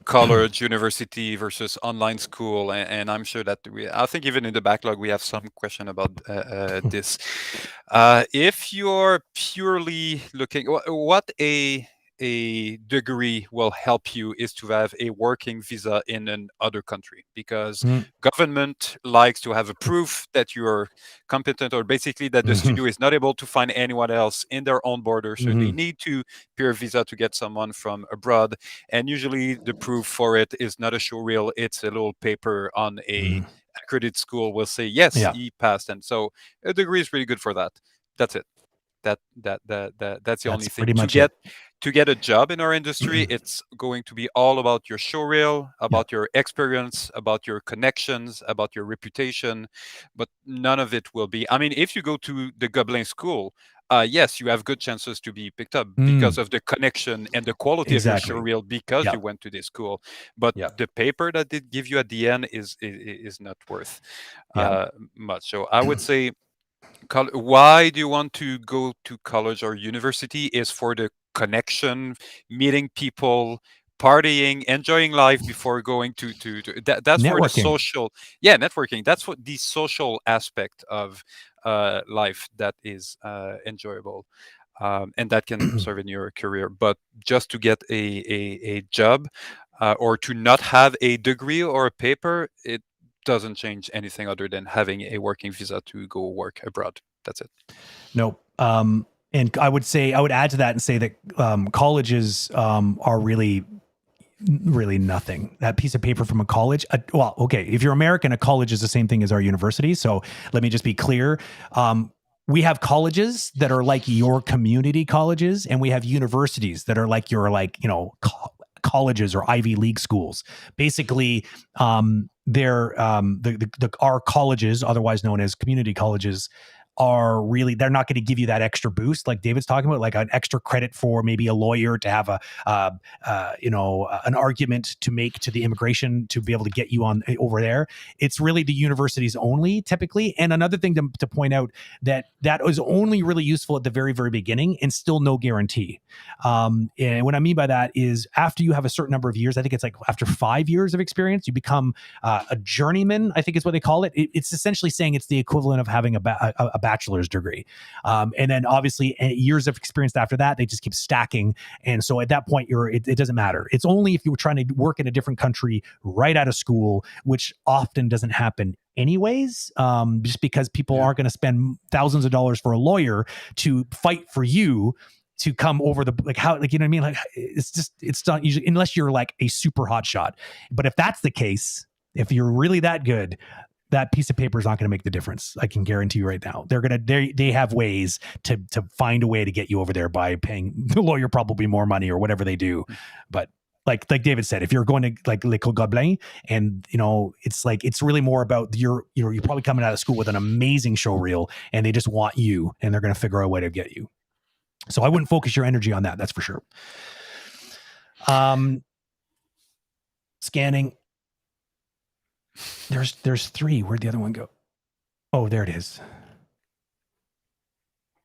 College, university versus online school, and I'm sure that I think even in the backlog we have some question about this. If you're purely looking, what a a degree will help you is to have a working visa in another country, because Mm. government likes to have a proof that you're competent, or basically that the Mhm. studio is not able to find anyone else in their own border, so they Mhm. need to pay a visa to get someone from abroad. And usually the proof for it is not a show reel, it's a little paper on a Mhm. accredited school will say yes, Yeah, he passed. And so a degree is really good for that. That's it. That's the only that's thing. pretty much it. To get a job in our industry, it's going to be all about your show reel, Yeah. about your experience, about your connections, about your reputation. But none of it will be, I mean, if you go to the Gobelin school, yes, you have good chances to be picked up because Mm. of the connection and the quality of your show Exactly. reel, because Yeah. you went to this school. But Yeah. the paper that they give you at the end is not worth Yeah. much. So I would say, why do you want to go to college or university is for the connection, meeting people, partying, enjoying life before going to that's for the Networking. social, yeah, networking. That's what the social aspect of life that is enjoyable, and that can serve in your career. But just to get a job, or to not have a degree or a paper, it doesn't change anything other than having a working visa to go work abroad. That's it. Nope. And I would add to that and say that colleges are really nothing. That piece of paper from a college, well, okay, if you're American, a college is the same thing as our university. So let me just be clear. We have colleges that are like your community colleges, and we have universities that are like your colleges or Ivy League schools. Basically, they're our colleges, otherwise known as community colleges, are really, they're not going to give you that extra boost like David's talking about, like an extra credit for maybe a lawyer to have an argument to make to the immigration to be able to get you on over there. It's really the universities only typically. And another thing to point out, that is only really useful at the very, very beginning and still no guarantee. And what I mean by that is after you have a certain number of years, I think it's like after 5 years of experience, you become a journeyman, I think is what they call it. It's essentially saying it's the equivalent of having a bachelor's degree. And then obviously years of experience after that, they just keep stacking. And so at that point, it doesn't matter. It's only if you were trying to work in a different country right out of school, which often doesn't happen anyways, just because people Yeah. aren't going to spend thousands of dollars for a lawyer to fight for you to come over the, like, how, like, you know what I mean? Like, it's not usually, unless you're like a super hot shot. But if that's the case, if you're really that good, that piece of paper is not going to make the difference. I can guarantee you right now. They have ways to find a way to get you over there by paying the lawyer probably more money or whatever they do. But like David said, if you're going to like L'École Gobelin, and it's really more about you're probably coming out of school with an amazing show reel, and they just want you, and they're going to figure out a way to get you. So I wouldn't focus your energy on that. That's for sure. Scanning. There's 3. Where'd the other one go? Oh, there it is.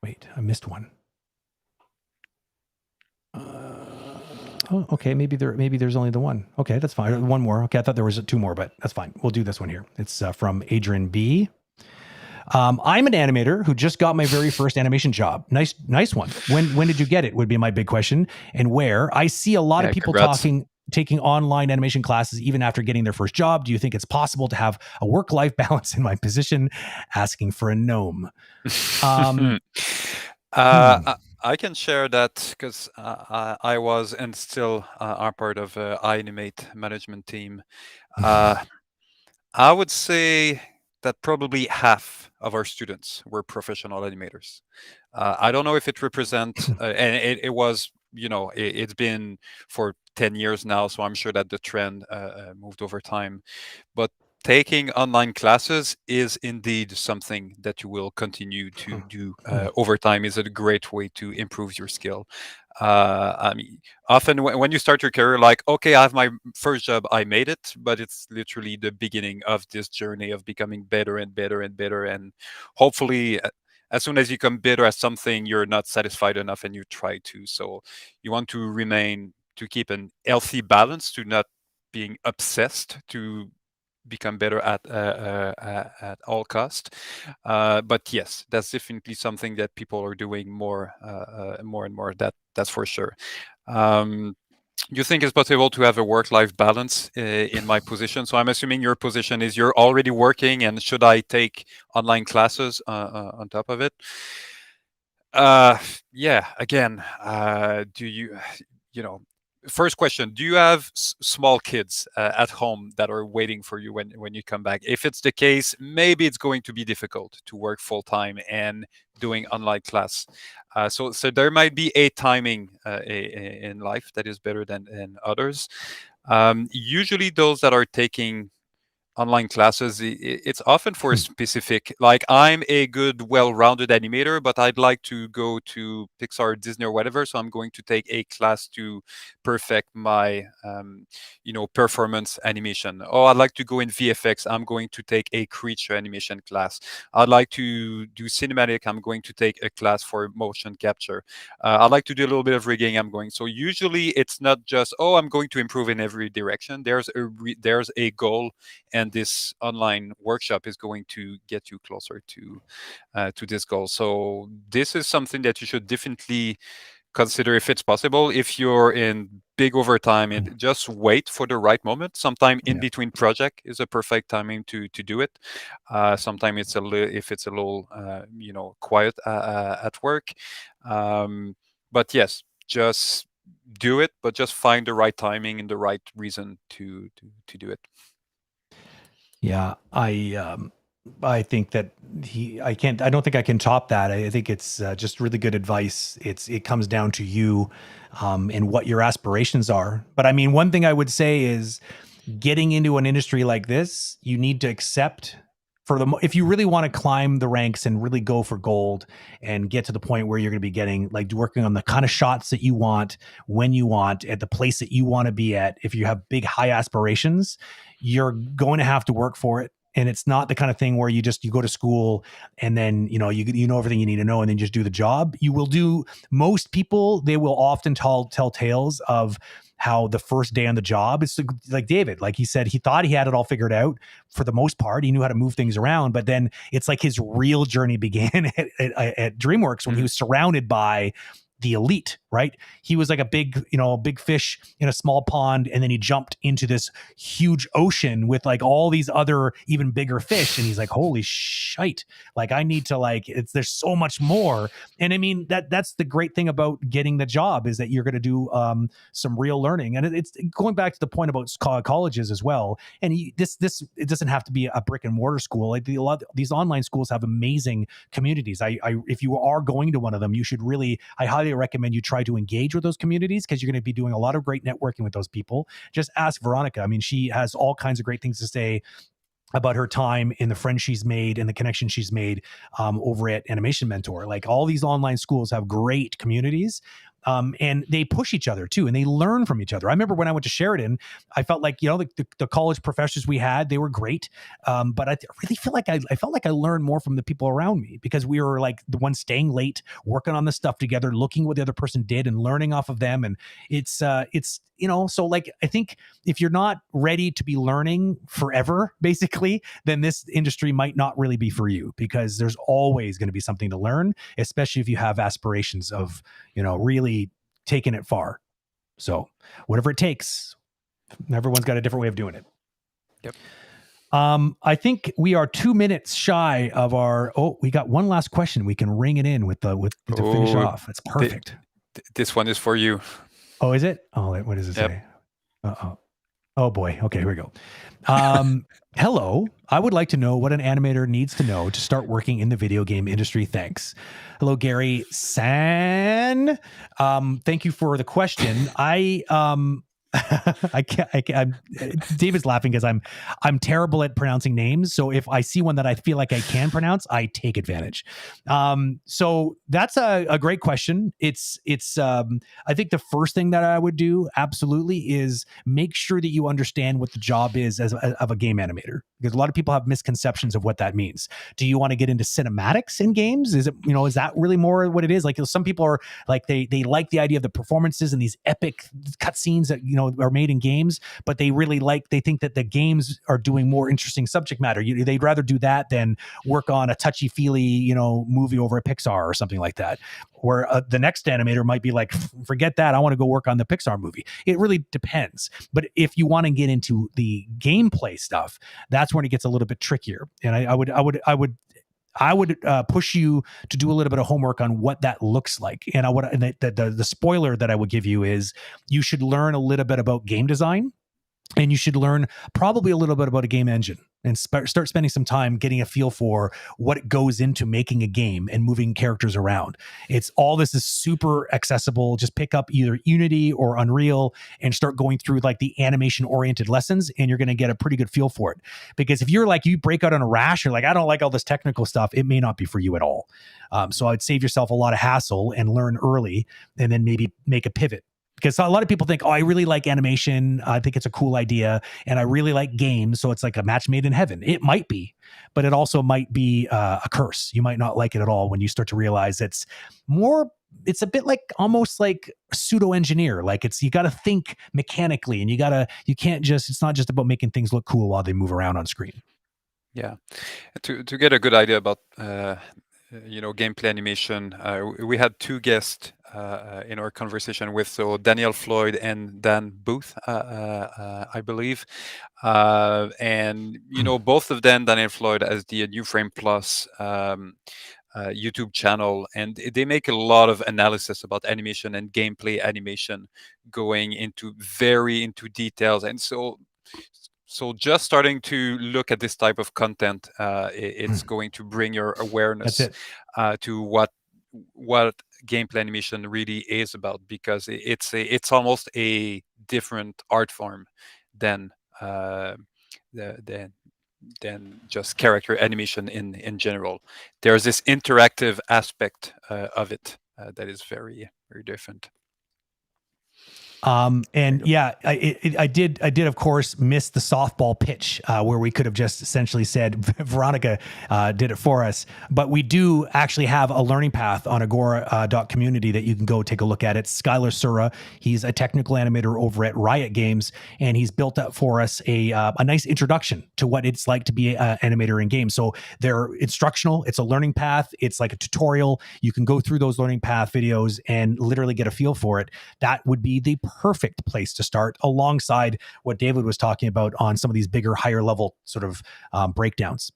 Wait, I missed one. Oh, okay. Maybe there's only the one. Okay, that's fine. One more. Okay, I thought there was 2 more, but that's fine. We'll do this one here. It's from Adrian B. I'm an animator who just got my very first animation job. Nice one. When did you get it? Would be my big question. And where? I see a lot of people Congrats. taking online animation classes even after getting their first job. Do you think it's possible to have a work-life balance in my position? Asking for a gnome. I can share that because I was and still are part of Animate management team. I would say that probably half of our students were professional animators. I don't know if it represent, and it was, it's been for 10 years now, so I'm sure that the trend moved over time. But taking online classes is indeed something that you will continue to do over time. Is a great way to improve your skill. I mean, often when you start your career, like, okay, I have my first job, I made it, but it's literally the beginning of this journey of becoming better and better and better. And hopefully, as soon as you become better at something, you're not satisfied enough and you try to. So you want to keep an healthy balance, to not being obsessed, to become better at all cost. But yes, that's definitely something that people are doing more and more. That's for sure. You think it's possible to have a work-life balance in my position? So I'm assuming your position is you're already working, and should I take online classes on top of it? Uh, yeah. Again, do you, you know, first question: do you have small kids at home that are waiting for you when you come back? If it's the case, maybe it's going to be difficult to work full time and doing online class. So there might be a timing in life that is better than others. Usually, those that are taking online classes, it's often for a specific, like, I'm a good well-rounded animator, but I'd like to go to Pixar, Disney, or whatever, so I'm going to take a class to perfect my performance animation. Oh, I'd like to go in VFX, I'm going to take a creature animation class. I'd like to do cinematic, I'm going to take a class for motion capture. I'd like to do a little bit of rigging, I'm going. So usually it's not just, oh, I'm going to improve in every direction. There's a goal, and this online workshop is going to get you closer to this goal. So this is something that you should definitely consider if it's possible. If you're in big overtime, and just wait for the right moment. Sometime in Yeah. between project is a perfect timing to do it. Sometime it's if it's a little quiet at work. But yes, just do it, but just find the right timing and the right reason to do it. Yeah, I think that I don't think I can top that. I think it's just really good advice. It comes down to you, and what your aspirations are. But I mean, one thing I would say is getting into an industry like this, you need to accept if you really want to climb the ranks and really go for gold and get to the point where you're going to be getting like working on the kind of shots that you want, when you want, at the place that you want to be at. If you have big, high aspirations, you're going to have to work for it. And it's not the kind of thing where you go to school and then you know everything you need to know and then just do the job. You will do. Most people, they will often tell tales of how the first day on the job, it's like David, like he said, he thought he had it all figured out for the most part. He knew how to move things around, but then it's like his real journey began at DreamWorks when he was surrounded by the elite, right? He was like a big fish in a small pond, and then he jumped into this huge ocean with like all these other even bigger fish, and he's like, holy shite, like I need to there's so much more. And I mean, that's the great thing about getting the job, is that you're going to do some real learning. And it's going back to the point about colleges as well. And it doesn't have to be a brick and mortar school. Like these online schools have amazing communities. If you are going to one of them, you should I highly recommend you try to engage with those communities, because you're going to be doing a lot of great networking with those people. Just ask Veronica. I mean, she has all kinds of great things to say about her time and the friends she's made and the connection she's made over at Animation Mentor. Like, all these online schools have great communities. And they push each other too, and they learn from each other. I remember when I went to Sheridan, I felt like, the college professors we had, they were great. But I really feel like I felt like I learned more from the people around me, because we were like the ones staying late, working on the stuff together, looking what the other person did and learning off of them. And it's so like, I think if you're not ready to be learning forever, basically, then this industry might not really be for you, because there's always going to be something to learn, especially if you have aspirations of, really taking it far. So whatever it takes, everyone's got a different way of doing it. Yep. I think we are 2 minutes shy of our. Oh, we got one last question. We can ring it in to finish off. It's perfect. This one is for you. Oh, is it? Oh, what does it say? Uh-oh. Oh boy. Okay, here we go. Hello. I would like to know what an animator needs to know to start working in the video game industry. Thanks. Hello, Gary San. Thank you for the question. I can't. David's laughing because I'm terrible at pronouncing names. So if I see one that I feel like I can pronounce, I take advantage. So that's a great question. It's I think the first thing that I would do absolutely is make sure that you understand what the job is of a game animator, because a lot of people have misconceptions of what that means. Do you want to get into cinematics in games? Is that really more what it is? Like, some people are like, they like the idea of the performances and these epic cutscenes that are made in games, but they think that the games are doing more interesting subject matter. They'd rather do that than work on a touchy-feely, movie over at Pixar or something like that. Where the next animator might be like, forget that, I want to go work on the Pixar movie. It really depends. But if you want to get into the gameplay stuff, that's when it gets a little bit trickier. And I would push you to do a little bit of homework on what that looks like. And the spoiler that I would give you is you should learn a little bit about game design, and you should learn probably a little bit about a game engine, and start spending some time getting a feel for what goes into making a game and moving characters around. All this is super accessible. Just pick up either Unity or Unreal and start going through like the animation oriented lessons, and you're going to get a pretty good feel for it. Because if you're like, you break out on a rash, you're like, I don't like all this technical stuff, it may not be for you at all. So I'd save yourself a lot of hassle and learn early, and then maybe make a pivot. Because a lot of people think, I really like animation, I think it's a cool idea, and I really like games, so it's like a match made in heaven. It might be, but it also might be a curse. You might not like it at all when you start to realize it's a bit like almost like pseudo engineer. Like you got to think mechanically, and it's not just about making things look cool while they move around on screen. Yeah, to get a good idea about gameplay animation, we had two guests in our conversation with, so Daniel Floyd and Dan Booth, I believe, and both of them, Daniel Floyd has the New Frame Plus YouTube channel, and they make a lot of analysis about animation and gameplay animation, going into details. And so just starting to look at this type of content, it's going to bring your awareness to what gameplay animation really is about, because it's almost a different art form than just character animation in general. There's this interactive aspect of it that is very, very different. And yeah, I did of course miss the softball pitch where we could have just essentially said Veronica did it for us, but we do actually have a learning path on Agora.Community that you can go take a look at. It's Skylar Sura. He's a technical animator over at Riot Games, and he's built up for us a nice introduction to what it's like to be an animator in games. So they're instructional. It's a learning path. It's like a tutorial. You can go through those learning path videos and literally get a feel for it. That would be the perfect place to start, alongside what David was talking about on some of these bigger, higher level sort of breakdowns.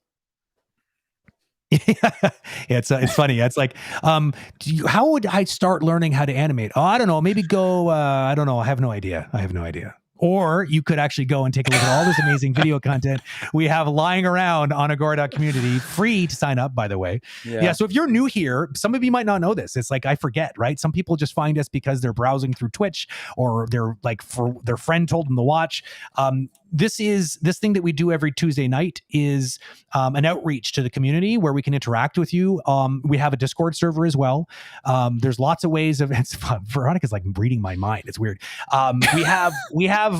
It's funny. It's like, how would I start learning how to animate? Oh, I don't know. Maybe go. I don't know. I have no idea. Or you could actually go and take a look at all this amazing video content we have lying around on Agora.Community, free to sign up, by the way. Yeah. So if you're new here, some of you might not know this. It's like, I forget, right? Some people just find us because they're browsing through Twitch, or they're like, for their friend told them to watch. This thing that we do every Tuesday night is an outreach to the community where we can interact with you. We have a Discord server as well. There's lots of ways of, Veronica's like reading my mind. It's weird. We have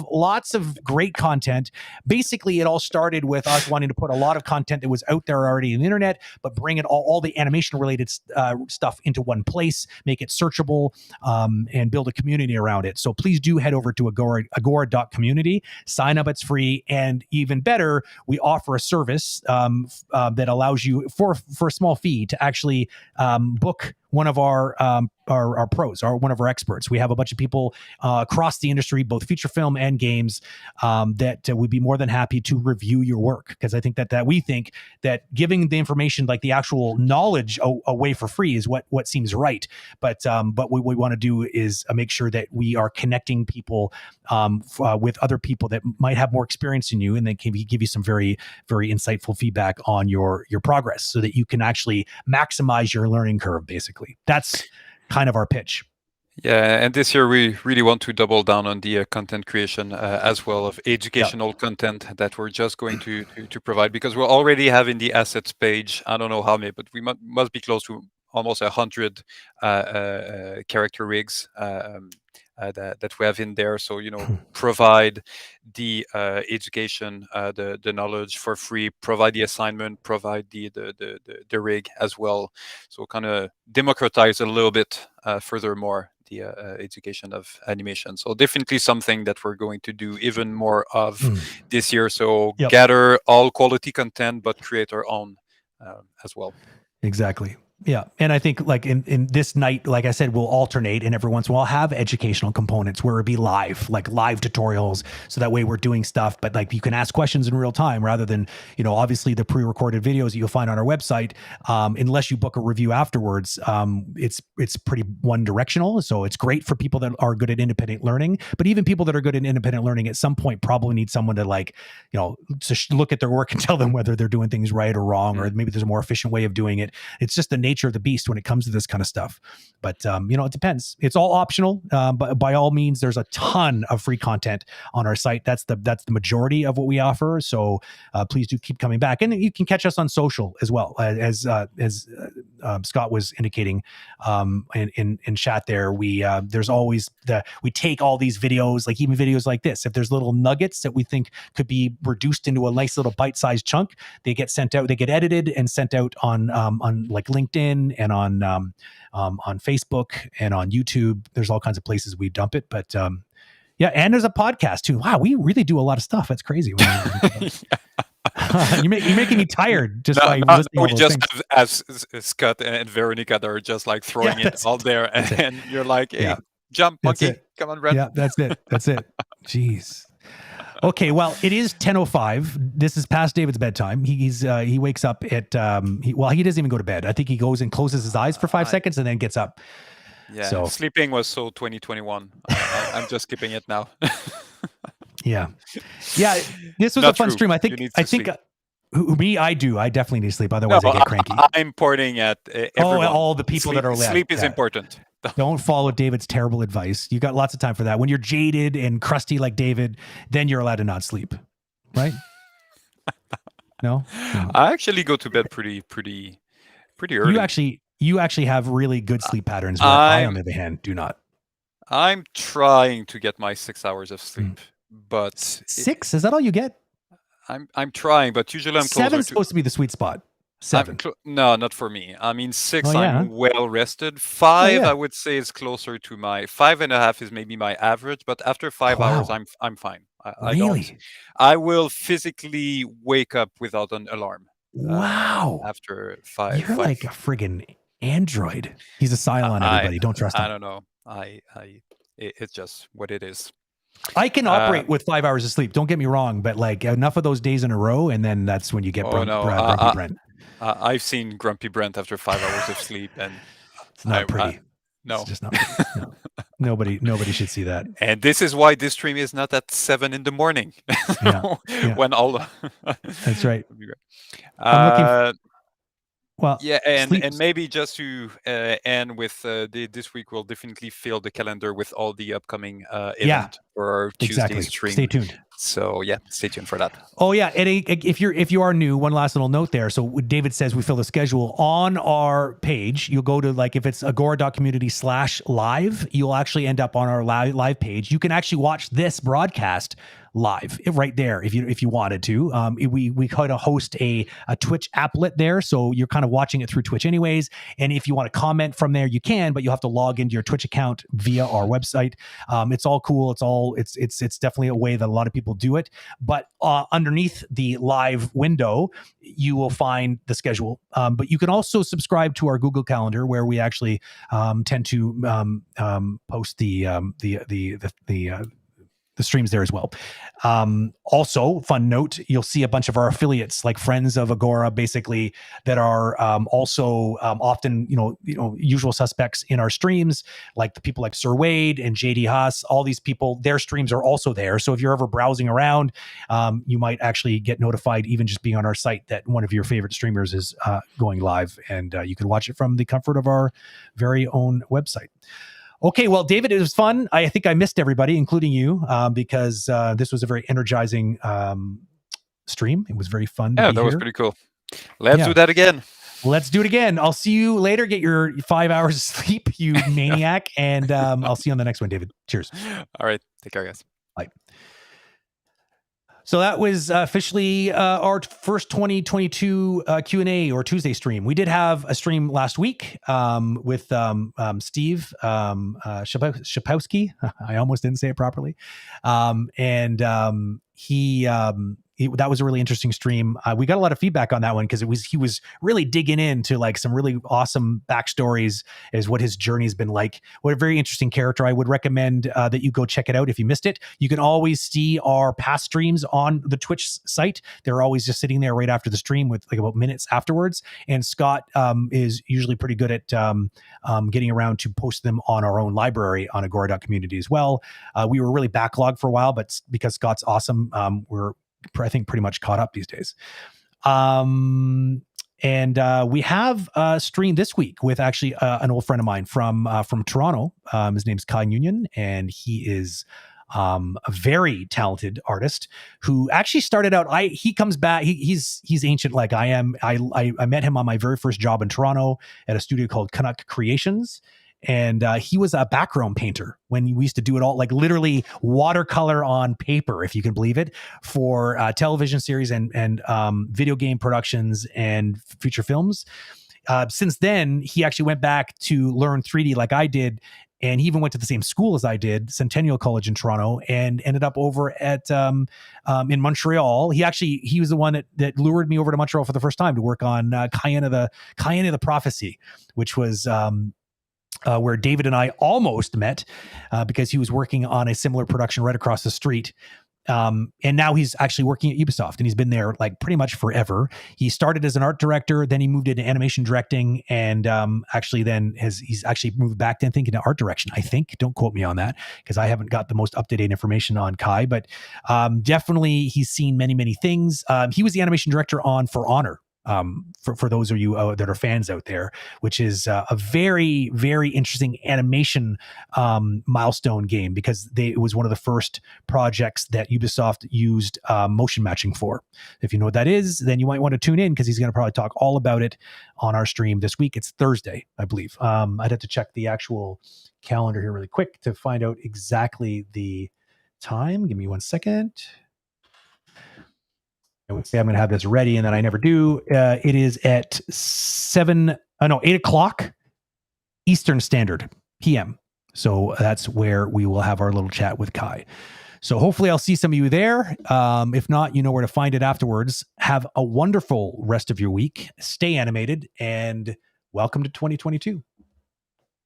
lots of great content. Basically, it all started with us wanting to put a lot of content that was out there already on the internet, but bring it all the animation related stuff into one place, make it searchable, and build a community around it. So please do head over to Agora.Community, sign up. It's free. And even better, we offer a service that allows you for a small fee to actually book one of our pros, or one of our experts. We have a bunch of people across the industry, both feature film and games, that would be more than happy to review your work. Because I think that we think that giving the information, like the actual knowledge, away for free is what seems right. But what we want to do is make sure that we are connecting people with other people that might have more experience than you, and then can give you some very, very insightful feedback on your progress, so that you can actually maximize your learning curve. Basically, that's kind of our pitch. Yeah, and this year we really want to double down on the content creation as well, of educational content that we're just going to provide, because we're already having the assets page. I don't know how many, but we must be close to almost 100 character rigs that we have in there. So provide the education, the knowledge for free, provide the assignment, provide the rig as well. So kind of democratize a little bit furthermore education of animation. So definitely something that we're going to do even more of this year. So gather all quality content, but create our own as well. Exactly. Yeah. And I think like in this night, like I said, we'll alternate, and every once in a while have educational components where it'd be live, like live tutorials. So that way we're doing stuff, but like you can ask questions in real time rather than, obviously the pre-recorded videos that you'll find on our website. Unless you book a review afterwards, it's pretty one directional. So it's great for people that are good at independent learning, but even people that are good at independent learning at some point probably need someone to to look at their work and tell them whether they're doing things right or wrong, or maybe there's a more efficient way of doing it. It's just the nature of the beast when it comes to this kind of stuff. But it depends. It's all optional. But by all means, there's a ton of free content on our site. That's the majority of what we offer. So please do keep coming back, and you can catch us on social as well. As Scott was indicating in chat there, there's always we take all these videos, like even videos like this. If there's little nuggets that we think could be reduced into a nice little bite-sized chunk, they get sent out. They get edited and sent out on like LinkedIn and on Facebook and on YouTube. There's all kinds of places we dump it, but yeah, and there's a podcast too. Wow, we really do a lot of That's crazy. You're making me tired just by listening. We just have as Scott and Veronica that are just like throwing it all there, and you're like, hey, jump, monkey, come on, Brent. Yeah, that's it. Jeez. Okay, well, it is 10:05. This is past David's bedtime. He wakes up at he doesn't even go to bed. I think he goes and closes his eyes for 5 seconds and then gets up. Yeah, so sleeping was so 2021. I'm just skipping it now. Yeah. This was a fun stream. I think me, I do. I definitely need sleep. Otherwise, I get cranky. I'm pointing at everyone. All the people that are left. Sleep is important. Don't follow David's terrible advice. You got lots of time for that. When you're jaded and crusty like David, then you're allowed to not sleep, right? No? I actually go to bed pretty early. You actually have really good sleep patterns. Where I, on the other hand, do not. I'm trying to get my 6 hours of sleep, but 6? Is that all you get? I'm trying, but usually I'm closer. 7's supposed to be the sweet spot. 7. No, not for me. I mean, 6, I'm well rested. 5, I would say, is closer to my 5.5 is maybe my average, but after 5 hours, I'm fine. I will physically wake up without an alarm. Wow. After 5. You're like a friggin' android. He's a Cylon, everybody. Don't trust him. I don't know. It's just what it is. I can operate with 5 hours of sleep. Don't get me wrong, but like enough of those days in a row, and then that's when you get grumpy Brent. I've seen grumpy Brent after 5 hours of sleep, and it's not pretty. No, it's just not pretty. No. Nobody should see that. And this is why this stream is not at 7 in the morning. When all. That's right. And maybe just to end with this week, we'll definitely fill the calendar with all the upcoming event for our Tuesday stream. Stay tuned. So stay tuned for that. Oh yeah, and if you are new, one last little note there. So David says we fill the schedule on our page. You'll go to if it's Agora.Community/live, you'll actually end up on our live page. You can actually watch this broadcast live right there if you wanted to. We kind of host a Twitch applet there, so you're kind of watching it through Twitch anyways. And if you want to comment from there, you can, but you have to log into your Twitch account via our website. It's all cool. It's definitely a way that a lot of people do it. But underneath the live window, you will find the schedule. But you can also subscribe to our Google Calendar, where we actually tend to post the streams there as well. Also, fun note, you'll see a bunch of our affiliates, like friends of Agora, basically, that are also often, usual suspects in our streams, like the people like Sir Wade and JD Haas. All these people, their streams are also there. So if you're ever browsing around, you might actually get notified, even just being on our site, that one of your favorite streamers is going live, and you can watch it from the comfort of our very own website. Okay, well, David, it was fun. I think I missed everybody, including you, because this was a very energizing stream. It was very fun. Yeah, that was pretty cool. Let's do that again. Let's do it again. I'll see you later. Get your 5 hours of sleep, you maniac. And I'll see you on the next one, David. Cheers. All right. Take care, guys. Bye. So that was officially our first 2022 Q&A or Tuesday stream. We did have a stream last week with Steve Shapowski. I almost didn't say it properly. That was a really interesting stream. We got a lot of feedback on that one because he was really digging into like some really awesome backstories as what his journey has been like. What a very interesting character. I would recommend that you go check it out if you missed it. You can always see our past streams on the Twitch site. They're always just sitting there right after the stream with like about minutes afterwards. And Scott is usually pretty good at getting around to post them on our own library on Agora.Community as well. We were really backlogged for a while, but because Scott's awesome, we're I think pretty much caught up these days. And we have a stream this week with actually an old friend of mine from Toronto. His name's Kai Union, and he is a very talented artist who actually started out. He comes back. He's ancient like I am. I met him on my very first job in Toronto at a studio called Canuck Creations. And he was a background painter when we used to do it all, like literally watercolor on paper, if you can believe it, for television series and video game productions and feature films. Since then, he actually went back to learn 3D like I did. And he even went to the same school as I did, Centennial College in Toronto, and ended up over at in Montreal. He was the one that lured me over to Montreal for the first time to work on Cayenne of the Prophecy, which was where David and I almost met because he was working on a similar production right across the street. And now he's actually working at Ubisoft, and he's been there like pretty much forever. He started as an art director, then he moved into animation directing, and he's actually moved back to thinking to art direction. I think, don't quote me on that because I haven't got the most up-to-date information on Kai, but definitely he's seen many, many things. He was the animation director on For Honor. For those of you that are fans out there, which is a very, very interesting animation milestone game because it was one of the first projects that Ubisoft used motion matching for. If you know what that is, then you might want to tune in because he's going to probably talk all about it on our stream this week. It's Thursday, I believe. I'd have to check the actual calendar here really quick to find out exactly the time. Give me 1 second. I would say I'm going to have this ready, and then I never do. It is at 8 o'clock Eastern Standard PM. So that's where we will have our little chat with Kai. So hopefully I'll see some of you there. If not, you know where to find it afterwards. Have a wonderful rest of your week. Stay animated, and welcome to 2022.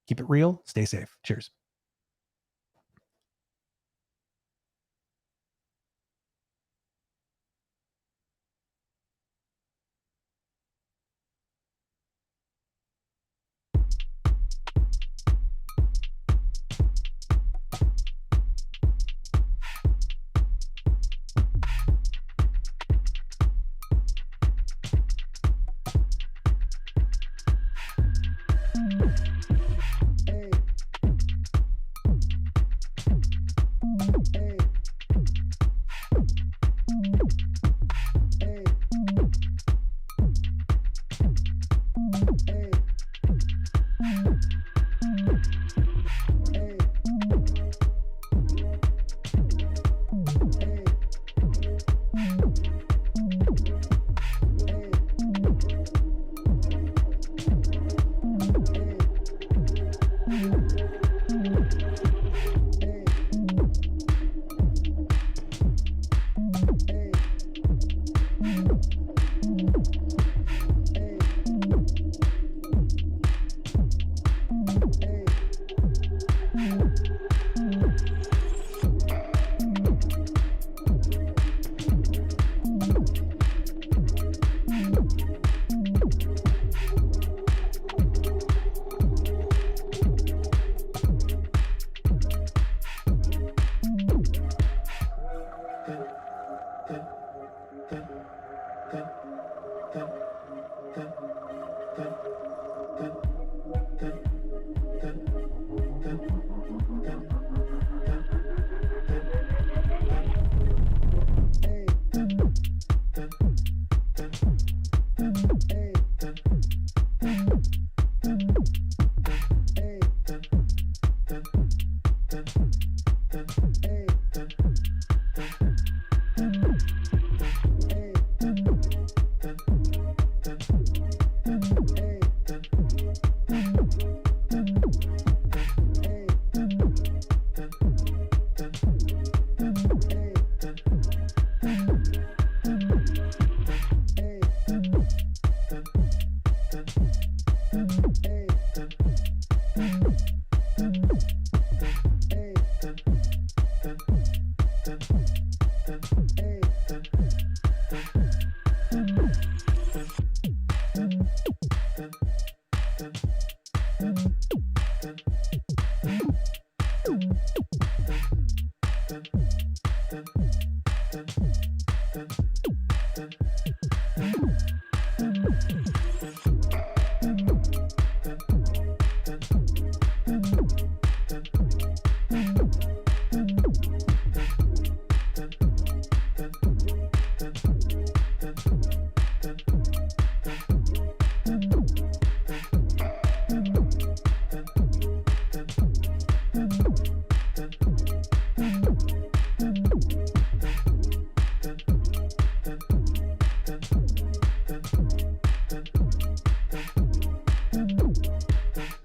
Keep it real. Stay safe. Cheers.